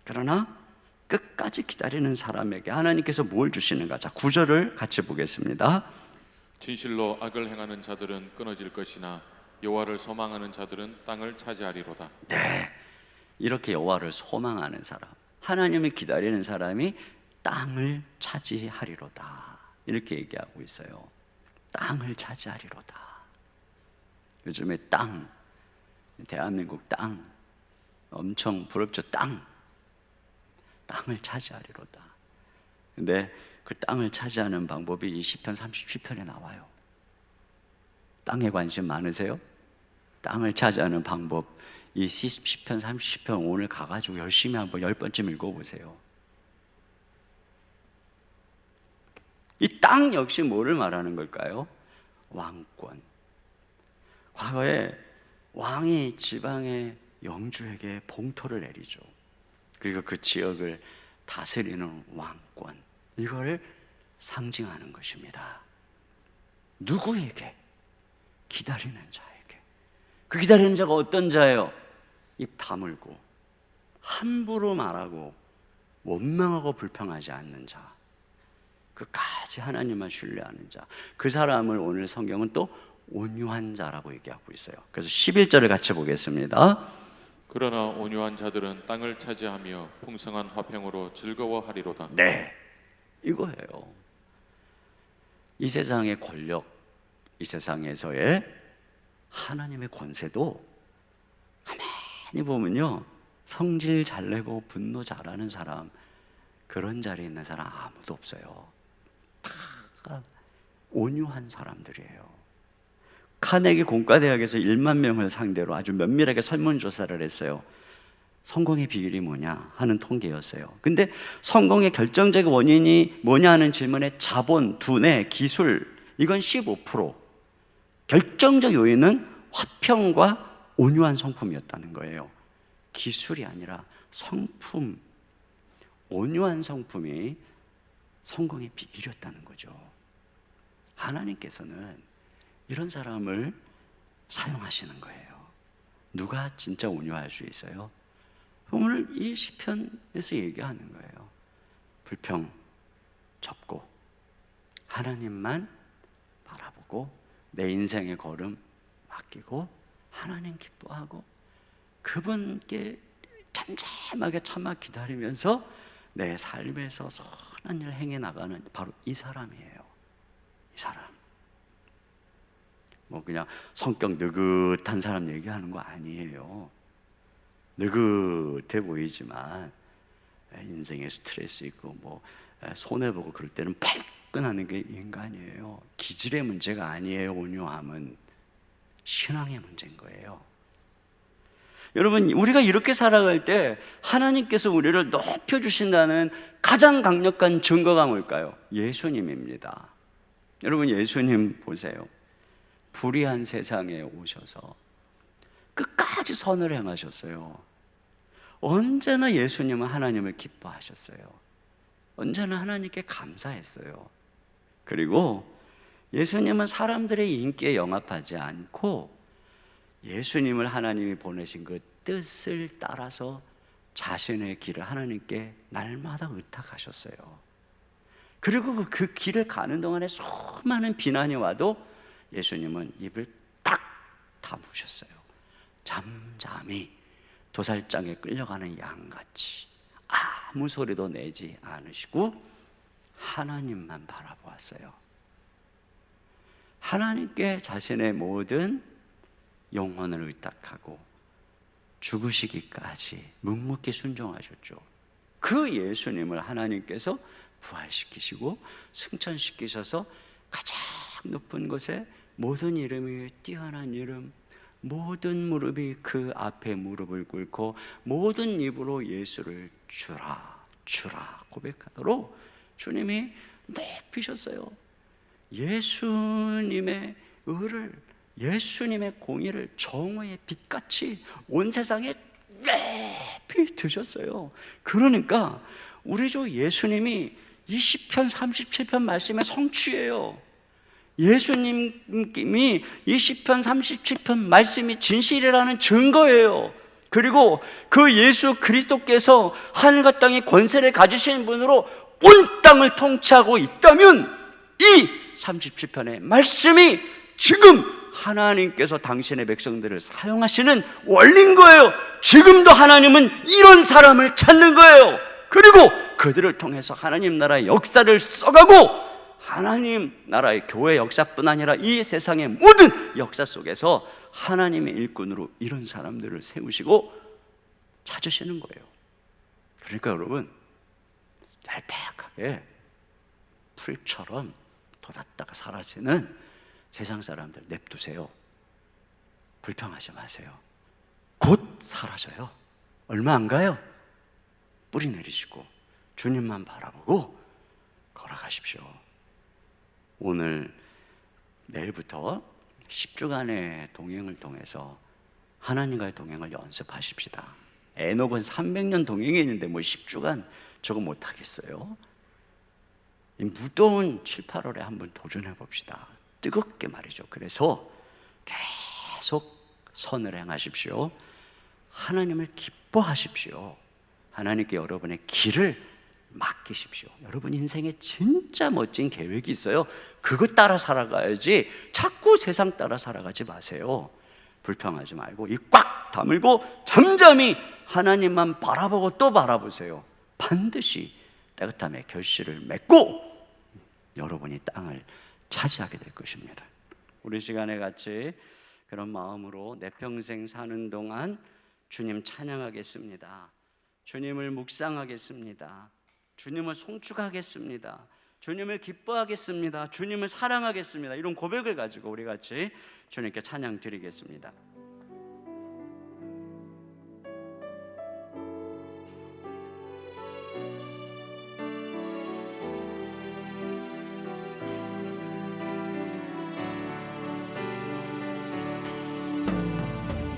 Speaker 6: 그러나 끝까지 기다리는 사람에게 하나님께서 뭘 주시는가? 자, 9절을 같이 보겠습니다.
Speaker 5: 진실로 악을 행하는 자들은 끊어질 것이나 여호와를 소망하는 자들은 땅을 차지하리로다.
Speaker 6: 네, 이렇게 여호와를 소망하는 사람, 하나님을 기다리는 사람이 땅을 차지하리로다, 이렇게 얘기하고 있어요. 땅을 차지하리로다. 요즘에 땅, 대한민국 땅 엄청 부럽죠. 땅을 차지하리로다. 근데 그 땅을 차지하는 방법이 이 시편 37편에 나와요. 땅에 관심 많으세요? 땅을 차지하는 방법, 이 시편 30편 오늘 가가지고 열심히 한번 10번쯤 읽어보세요. 이 땅 역시 뭐를 말하는 걸까요? 왕권. 과거에 왕이 지방의 영주에게 봉토를 내리죠. 그리고 그 지역을 다스리는 왕권, 이걸 상징하는 것입니다. 누구에게? 기다리는 자에게. 그 기다리는 자가 어떤 자예요? 입 다물고 함부로 말하고 원망하고 불평하지 않는 자, 끝까지 하나님만 신뢰하는 자, 그 사람을 오늘 성경은 또 온유한 자라고 얘기하고 있어요. 그래서 11절을 같이 보겠습니다.
Speaker 5: 그러나 온유한 자들은 땅을 차지하며 풍성한 화평으로 즐거워하리로다.
Speaker 6: 네, 이거예요. 이 세상의 권력, 이 세상에서의 하나님의 권세도 가만히 보면요, 성질 잘 내고 분노 잘하는 사람, 그런 자리에 있는 사람 아무도 없어요. 다 온유한 사람들이에요. 카네기 공과대학에서 1만 명을 상대로 아주 면밀하게 설문조사를 했어요. 성공의 비결이 뭐냐 하는 통계였어요. 근데 성공의 결정적 원인이 뭐냐 하는 질문에 자본, 두뇌, 기술, 이건 15%, 결정적 요인은 화평과 온유한 성품이었다는 거예요. 기술이 아니라 성품, 온유한 성품이 성공의 비결이었다는 거죠. 하나님께서는 이런 사람을 사용하시는 거예요. 누가 진짜 온유할 수 있어요? 오늘 이 시편에서 얘기하는 거예요. 불평 접고 하나님만 바라보고 내 인생의 걸음 맡기고 하나님 기뻐하고 그분께 잠잠하게 참아 기다리면서 내 삶에서 선한 일을 행해 나가는 바로 이 사람이에요. 이 사람. 뭐 그냥 성격 느긋한 사람 얘기하는 거 아니에요. 느긋해 보이지만 인생에 스트레스 있고 뭐 손해보고 그럴 때는 발끈하는 게 인간이에요. 기질의 문제가 아니에요. 온유함은 신앙의 문제인 거예요. 여러분, 우리가 이렇게 살아갈 때 하나님께서 우리를 높여주신다는 가장 강력한 증거가 뭘까요? 예수님입니다. 여러분, 예수님 보세요. 불의한 세상에 오셔서 끝까지 선을 행하셨어요. 언제나 예수님은 하나님을 기뻐하셨어요. 언제나 하나님께 감사했어요. 그리고 예수님은 사람들의 인기에 영합하지 않고 예수님을 하나님이 보내신 그 뜻을 따라서 자신의 길을 하나님께 날마다 의탁하셨어요. 그리고 그 길을 가는 동안에 수많은 비난이 와도 예수님은 입을 딱 다무셨어요. 잠잠히 도살장에 끌려가는 양같이 아무 소리도 내지 않으시고 하나님만 바라보았어요. 하나님께 자신의 모든 영혼을 의탁하고 죽으시기까지 묵묵히 순종하셨죠. 그 예수님을 하나님께서 부활시키시고 승천시키셔서 가장 높은 곳에 모든 이름이 뛰어난 이름, 모든 무릎이 그 앞에 무릎을 꿇고 모든 입으로 예수를 주라 주라 고백하도록 주님이 높이셨어요. 예수님의 의를, 예수님의 공의를 정오의 빛같이 온 세상에 높이 드셨어요. 그러니까 우리 주 예수님이 이 시편 37편 말씀의 성취예요. 예수님이 이 시편 37편 말씀이 진실이라는 증거예요. 그리고 그 예수 그리스도께서 하늘과 땅의 권세를 가지신 분으로 온 땅을 통치하고 있다면 이 37편의 말씀이 지금 하나님께서 당신의 백성들을 사용하시는 원리인 거예요. 지금도 하나님은 이런 사람을 찾는 거예요. 그리고 그들을 통해서 하나님 나라의 역사를 써가고 하나님 나라의 교회 역사뿐 아니라 이 세상의 모든 역사 속에서 하나님의 일꾼으로 이런 사람들을 세우시고 찾으시는 거예요. 그러니까 여러분, 얄팍하게 풀처럼 돋았다가 사라지는 세상 사람들 냅두세요. 불평하지 마세요. 곧 사라져요. 얼마 안 가요. 뿌리 내리시고 주님만 바라보고 걸어가십시오. 오늘 내일부터 10주간의 동행을 통해서 하나님과의 동행을 연습하십시다. 에녹은 300년 동행이 있는데 뭐 10주간 저거 못하겠어요? 이 무더운 7, 8월에 한번 도전해 봅시다. 뜨겁게 말이죠. 그래서 계속 선을 행하십시오. 하나님을 기뻐하십시오. 하나님께 여러분의 길을 맡기십시오. 여러분 인생에 진짜 멋진 계획이 있어요. 그것 따라 살아가야지 자꾸 세상 따라 살아가지 마세요. 불평하지 말고 입 꽉 다물고 잠잠히 하나님만 바라보고 또 바라보세요. 반드시 따뜻함의 결실을 맺고 여러분이 땅을 차지하게 될 것입니다. 우리 시간에 같이 그런 마음으로 내 평생 사는 동안 주님 찬양하겠습니다. 주님을 묵상하겠습니다. 주님을 송축하겠습니다. 주님을 기뻐하겠습니다. 주님을 사랑하겠습니다. 이런 고백을 가지고 우리 같이 주님께 찬양 드리겠습니다.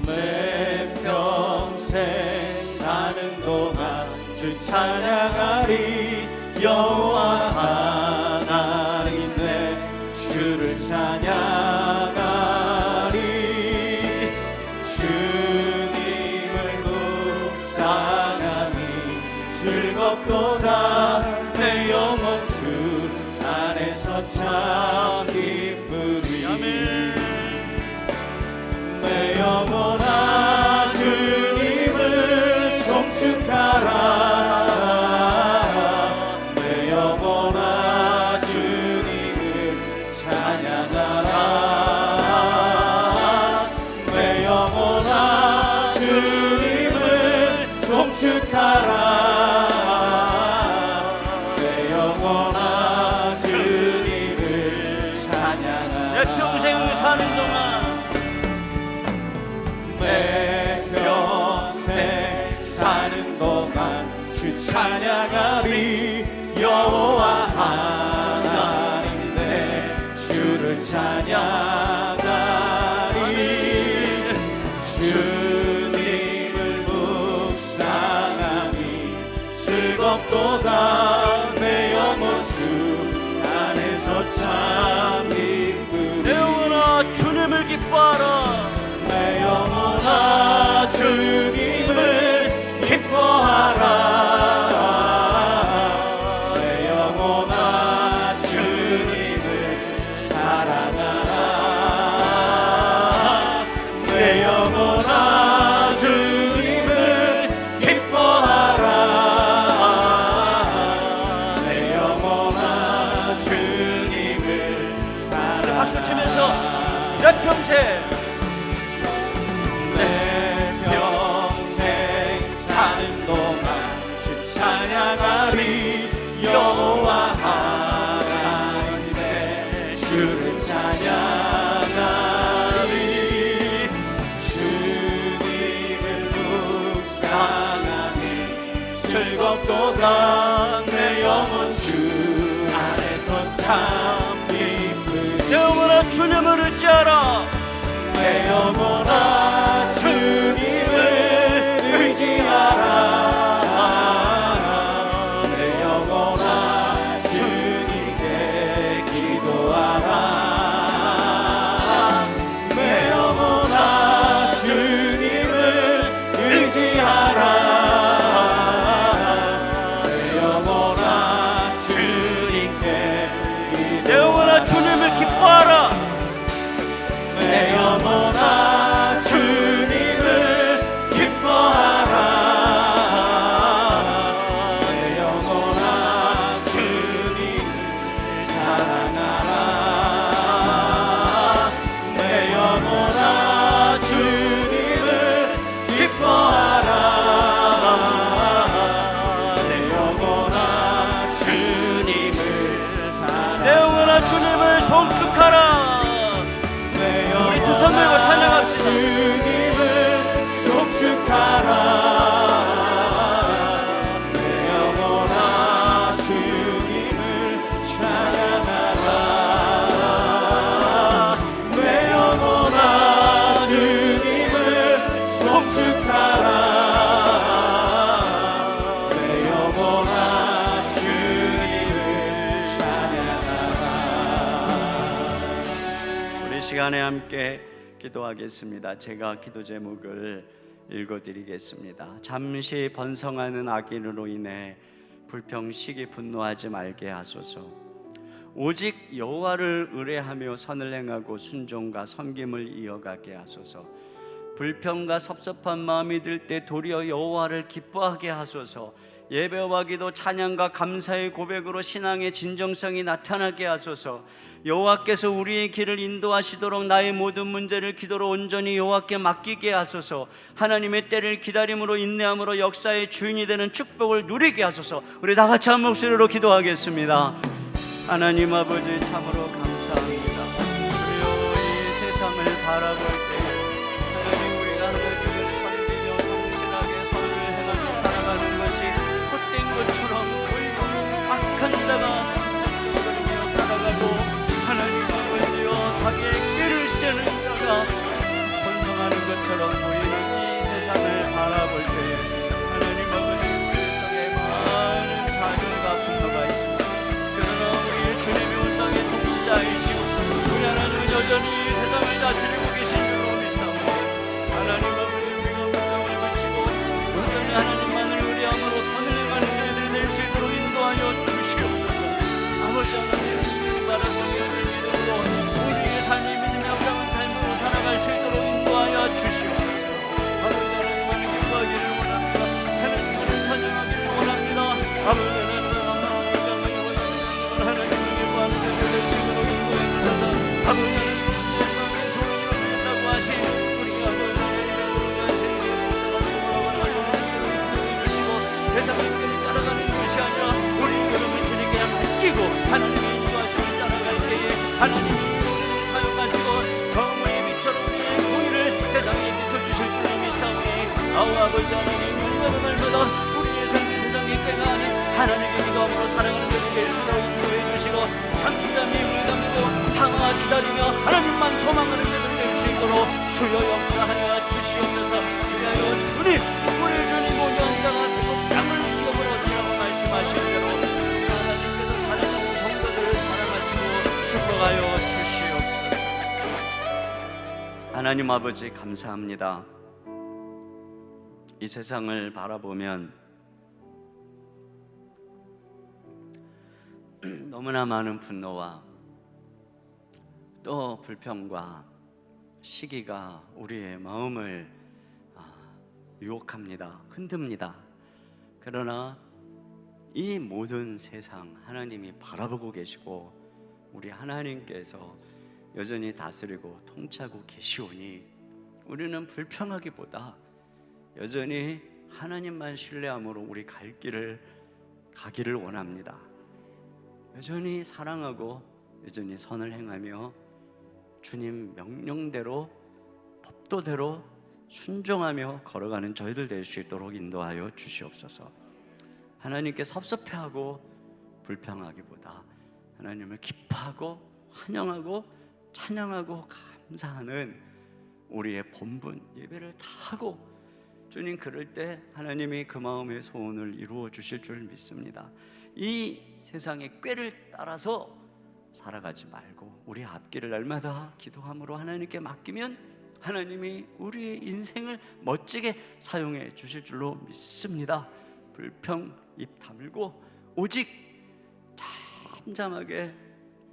Speaker 1: 내 평생 사는 동안 주 찬양하리. 여호와 하나님 내 주를 찬양하리. 주님을 묵상함이 즐겁도다. 내 영혼 주 안에서 참 기쁘리. 내 영혼아 주님을 송축하라. 내 영혼아 주님을 찬양하라. 내 영혼아 주님을 송축하라. 내 영혼아 주님을 찬양하라.
Speaker 6: 내 평생 사는 동안
Speaker 1: 내 평생 찬양하리. 주님을 묵상하니 즐겁도다. 내 영혼 주 안에서 참 기쁘리.
Speaker 7: 내 영혼아 주님을 기뻐하라.
Speaker 1: 내 영혼아 주님을 기뻐하라. 내 영혼아 주님을 사랑하라. 내 영혼아 주님을 기뻐하라. 내 영혼아 주님을 사랑하라.
Speaker 7: 박수 치면서 내 평생
Speaker 1: 내 평생 사는 동안 주 찬양하리. 여호와 하나님의 주를 찬양하리. 주님을 묵상하니 즐겁도다. 내 영혼 주 안에서 참 기쁘리.
Speaker 7: 내 영혼아 주님을 의지하라.
Speaker 1: 내 영혼아 주님을 의지하라. 내 영혼아 주님께 기도하라. 내 영혼아 주님을 의지하라. 내 영혼아 주님께 기도하라.
Speaker 7: 내 영혼아 주님을 기뻐하라.
Speaker 1: 내 영혼아 주님을 기뻐하라. 내 영혼아 주님을 사랑하라. 내 영혼아 주님을 기뻐하라. 내 영혼아 주님을 사랑하라.
Speaker 7: 내 영혼아 주님을 송축하라. 우리 두 손 들고 찬양합시다.
Speaker 1: 주님을 송축하라. 내 영혼아 주님을 찬양하라. 내 영혼아 주님을 송축하라. 내 영혼아 주님을 찬양하라.
Speaker 6: 우리 시간에 함께 기도하겠습니다. 제가 기도 제목을 읽어드리겠습니다. 잠시 번성하는 악인으로 인해 불평시기 분노하지 말게 하소서. 오직 여호와를 의뢰하며 선을 행하고 순종과 섬김을 이어가게 하소서. 불평과 섭섭한 마음이 들 때 도리어 여호와를 기뻐하게 하소서. 예배와 기도, 찬양과 감사의 고백으로 신앙의 진정성이 나타나게 하소서. 여호와께서 우리의 길을 인도하시도록 나의 모든 문제를 기도로 온전히 여호와께 맡기게 하소서. 하나님의 때를 기다림으로 인내함으로 역사의 주인이 되는 축복을 누리게 하소서. 우리 다 같이 한 목소리로 기도하겠습니다. 하나님 아버지 참으로 감사합니다. 주여 이 세상을 바라볼 때 하나님 우리가 하나님을 섬기며 성실하게 선을 행하며 살아가는 것이 헛된 것처럼 보이고 악한 자가 그러며 살아가고 하나님 아버지여 자기의 꾀를 쓰는 자가 번성하는 것처럼 보이는 이 세상을 바라볼 때 하나님 아버지 우리 땅에 많은 자존과 분노가 있습니다. 그러나 우리 주님이 온 땅의 통치자이시고 우리 하나님은 여전히 이 세상을 다스리고 계신 줄로 믿사오니 하나님 아버지 우리가 분명을 마치고 여전히 하나님만을 의뢰함으로 선을 행하는 저희들이 될 수 있도록 인도하여 주시옵소서. 아버지 하나님 우리 바라보며 우리의 삶이 믿음에 앞장은 삶으로 살아갈 수 있도록 인도하여 주시옵소서. 아버지 하나님만을 기뻐하기를 원합니다. 하나님만을 찬양하기를 원합니다. 아버지 하나님을 기뻐하는 자들 될 수 있도록 인도해 주셔서 아버지 하나님의 소원으로 되었다고 하신 우리 아버지 하나님의 하신 주시고 세상의 길을 따라가는 것이 아니라 우리 걸음을 주님께 맡기고 하나님의 인도하심을 따라갈 때에 하나님이 우리를 사용하시고 정의의 빛처럼 우리의 공의를 세상에 비춰주실 줄을 믿사오니 아버지 하나님 날마다 우리의 삶이 세상에 꾀가하는 하나님의 기도함으로 살아가는 자들이 될 수 있도록 인도해 주시고 잠잠히 물감고
Speaker 7: 참아 기다리며 하나님만 소망하는 자들 될 수 있도록 주여 역사하여 주시옵소서. 그리하여 주님, 우리 주님 오기 언자가 되고 뺨을 기업을 얻으라고 말씀하신 대로 하나님께서 사랑하는 성도들을 사랑하시고 축복하여 주시옵소서.
Speaker 6: 하나님 아버지 감사합니다. 이 세상을 바라보면 너무나 많은 분노와 또 불평과 시기가 우리의 마음을 유혹합니다. 흔듭니다. 그러나 이 모든 세상 하나님이 바라보고 계시고 우리 하나님께서 여전히 다스리고 통치하고 계시오니 우리는 불평하기보다 여전히 하나님만 신뢰함으로 우리 갈 길을 가기를 원합니다. 여전히 사랑하고 여전히 선을 행하며 주님 명령대로 법도대로 순종하며 걸어가는 저희들 될 수 있도록 인도하여 주시옵소서. 하나님께 섭섭해하고 불평하기보다 하나님을 기뻐하고 환영하고 찬양하고 감사하는 우리의 본분 예배를 다 하고 주님 그럴 때 하나님이 그 마음의 소원을 이루어 주실 줄 믿습니다. 이 세상의 꾀를 따라서 살아가지 말고 우리 앞길을 날마다 기도함으로 하나님께 맡기면 하나님이 우리의 인생을 멋지게 사용해 주실 줄로 믿습니다. 불평 입 다물고 오직 잠잠하게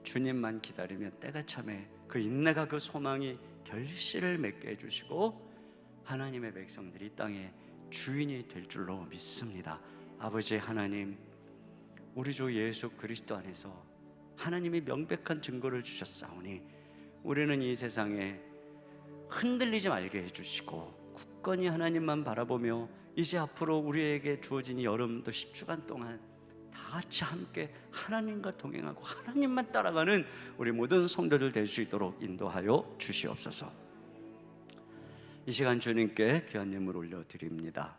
Speaker 6: 주님만 기다리면 때가 참에 그 인내가 그 소망이 결실을 맺게 해주시고 하나님의 백성들이 이 땅의 주인이 될 줄로 믿습니다. 아버지 하나님, 우리 주 예수 그리스도 안에서 하나님이 명백한 증거를 주셨사오니 우리는 이 세상에 흔들리지 말게 해주시고 굳건히 하나님만 바라보며 이제 앞으로 우리에게 주어진 이 여름도 10주간 동안 다 같이 함께 하나님과 동행하고 하나님만 따라가는 우리 모든 성도들 될 수 있도록 인도하여 주시옵소서. 이 시간 주님께 귀한 예물 올려드립니다.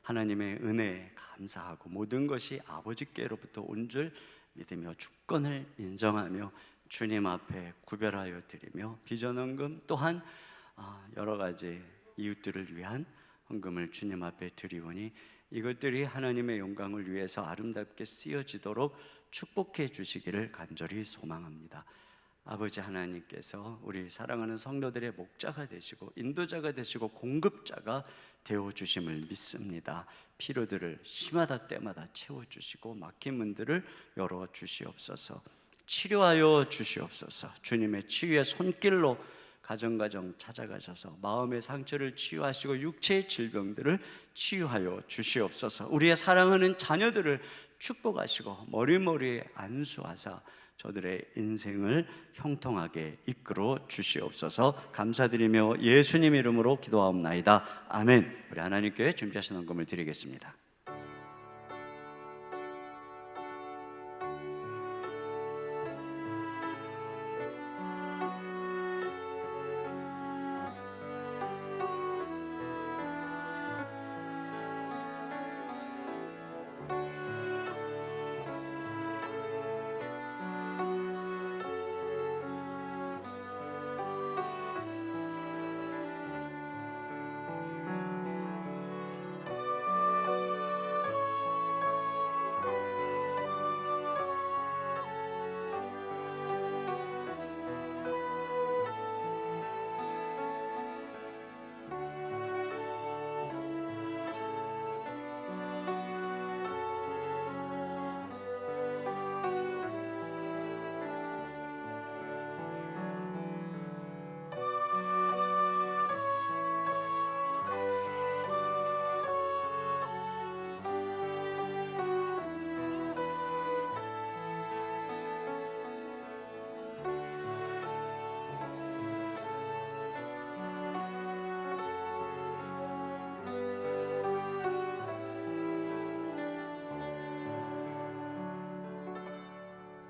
Speaker 6: 하나님의 은혜에 감사하고 모든 것이 아버지께로부터 온 줄 믿으며 주권을 인정하며 주님 앞에 구별하여 드리며 비전헌금 또한 여러 가지 이웃들을 위한 헌금을 주님 앞에 드리오니 이것들이 하나님의 영광을 위해서 아름답게 쓰여지도록 축복해 주시기를 간절히 소망합니다. 아버지 하나님께서 우리 사랑하는 성도들의 목자가 되시고 인도자가 되시고 공급자가 되어주심을 믿습니다. 필요들을 시마다 때마다 채워주시고 막힌 문들을 열어주시옵소서. 치료하여 주시옵소서. 주님의 치유의 손길로 가정가정 찾아가셔서 마음의 상처를 치유하시고 육체의 질병들을 치유하여 주시옵소서. 우리의 사랑하는 자녀들을 축복하시고 머리머리에 안수하사 저들의 인생을 형통하게 이끌어 주시옵소서. 감사드리며 예수님 이름으로 기도하옵나이다. 아멘. 우리 하나님께 준비하신 헌금을 드리겠습니다.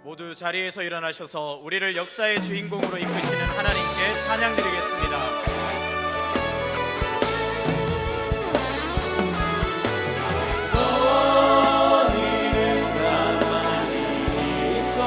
Speaker 2: 모두 자리에서 일어나셔서 우리를 역사의 주인공으로 이끄시는 하나님께 찬양 드리겠습니다.
Speaker 1: 너희는 가만히 있어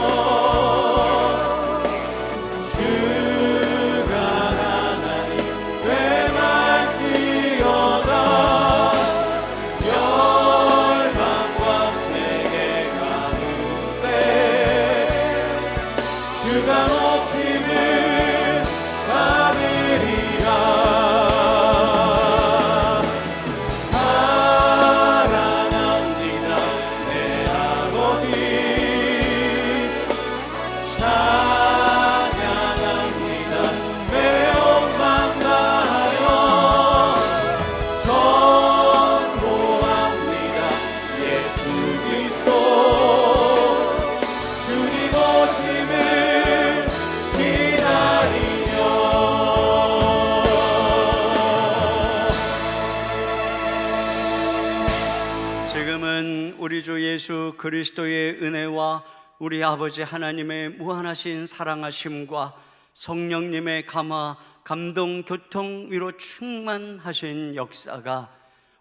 Speaker 6: 지금은 우리 주 예수 그리스도의 은혜와 우리 아버지 하나님의 무한하신 사랑하심과 성령님의 감화, 감동, 교통, 위로 충만하신 역사가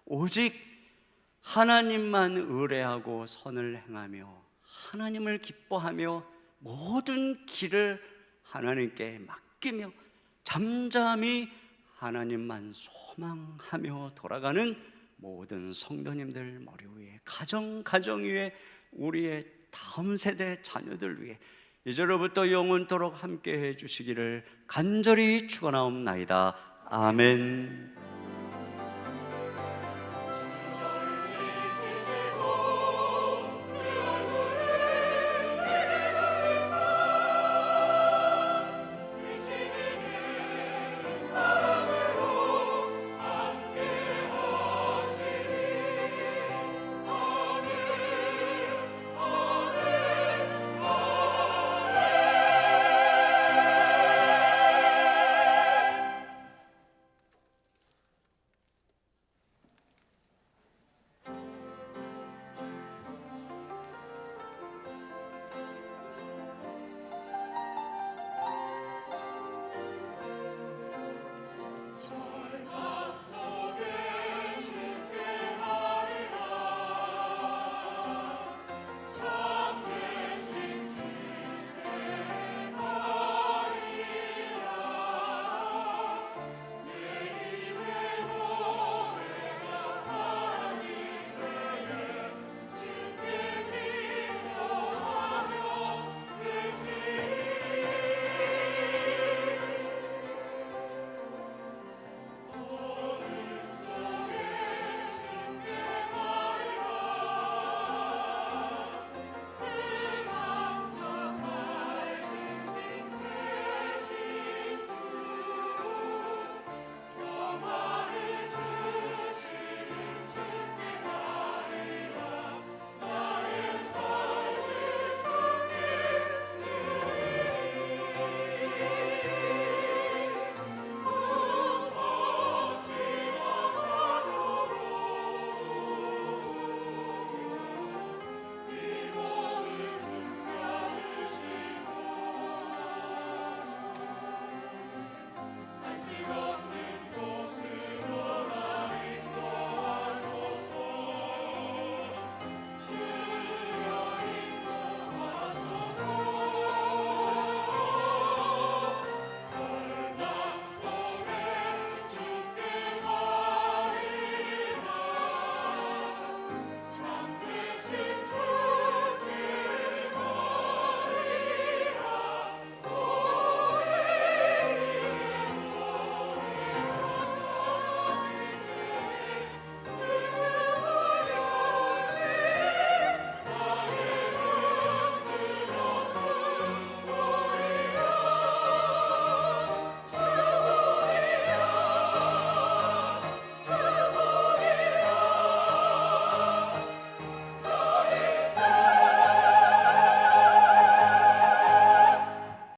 Speaker 6: 오직 하나님만 의뢰하고 선을 행하며 하나님을 기뻐하며 모든 길을 하나님께 맡기며 잠잠히 하나님만 소망하며 돌아가는 모든 성도님들 머리 위에, 가정 위에, 우리의 다음 세대 자녀들 위해 이제로부터 영원토록 함께해 주시기를 간절히 축원하옵나이다. 아멘.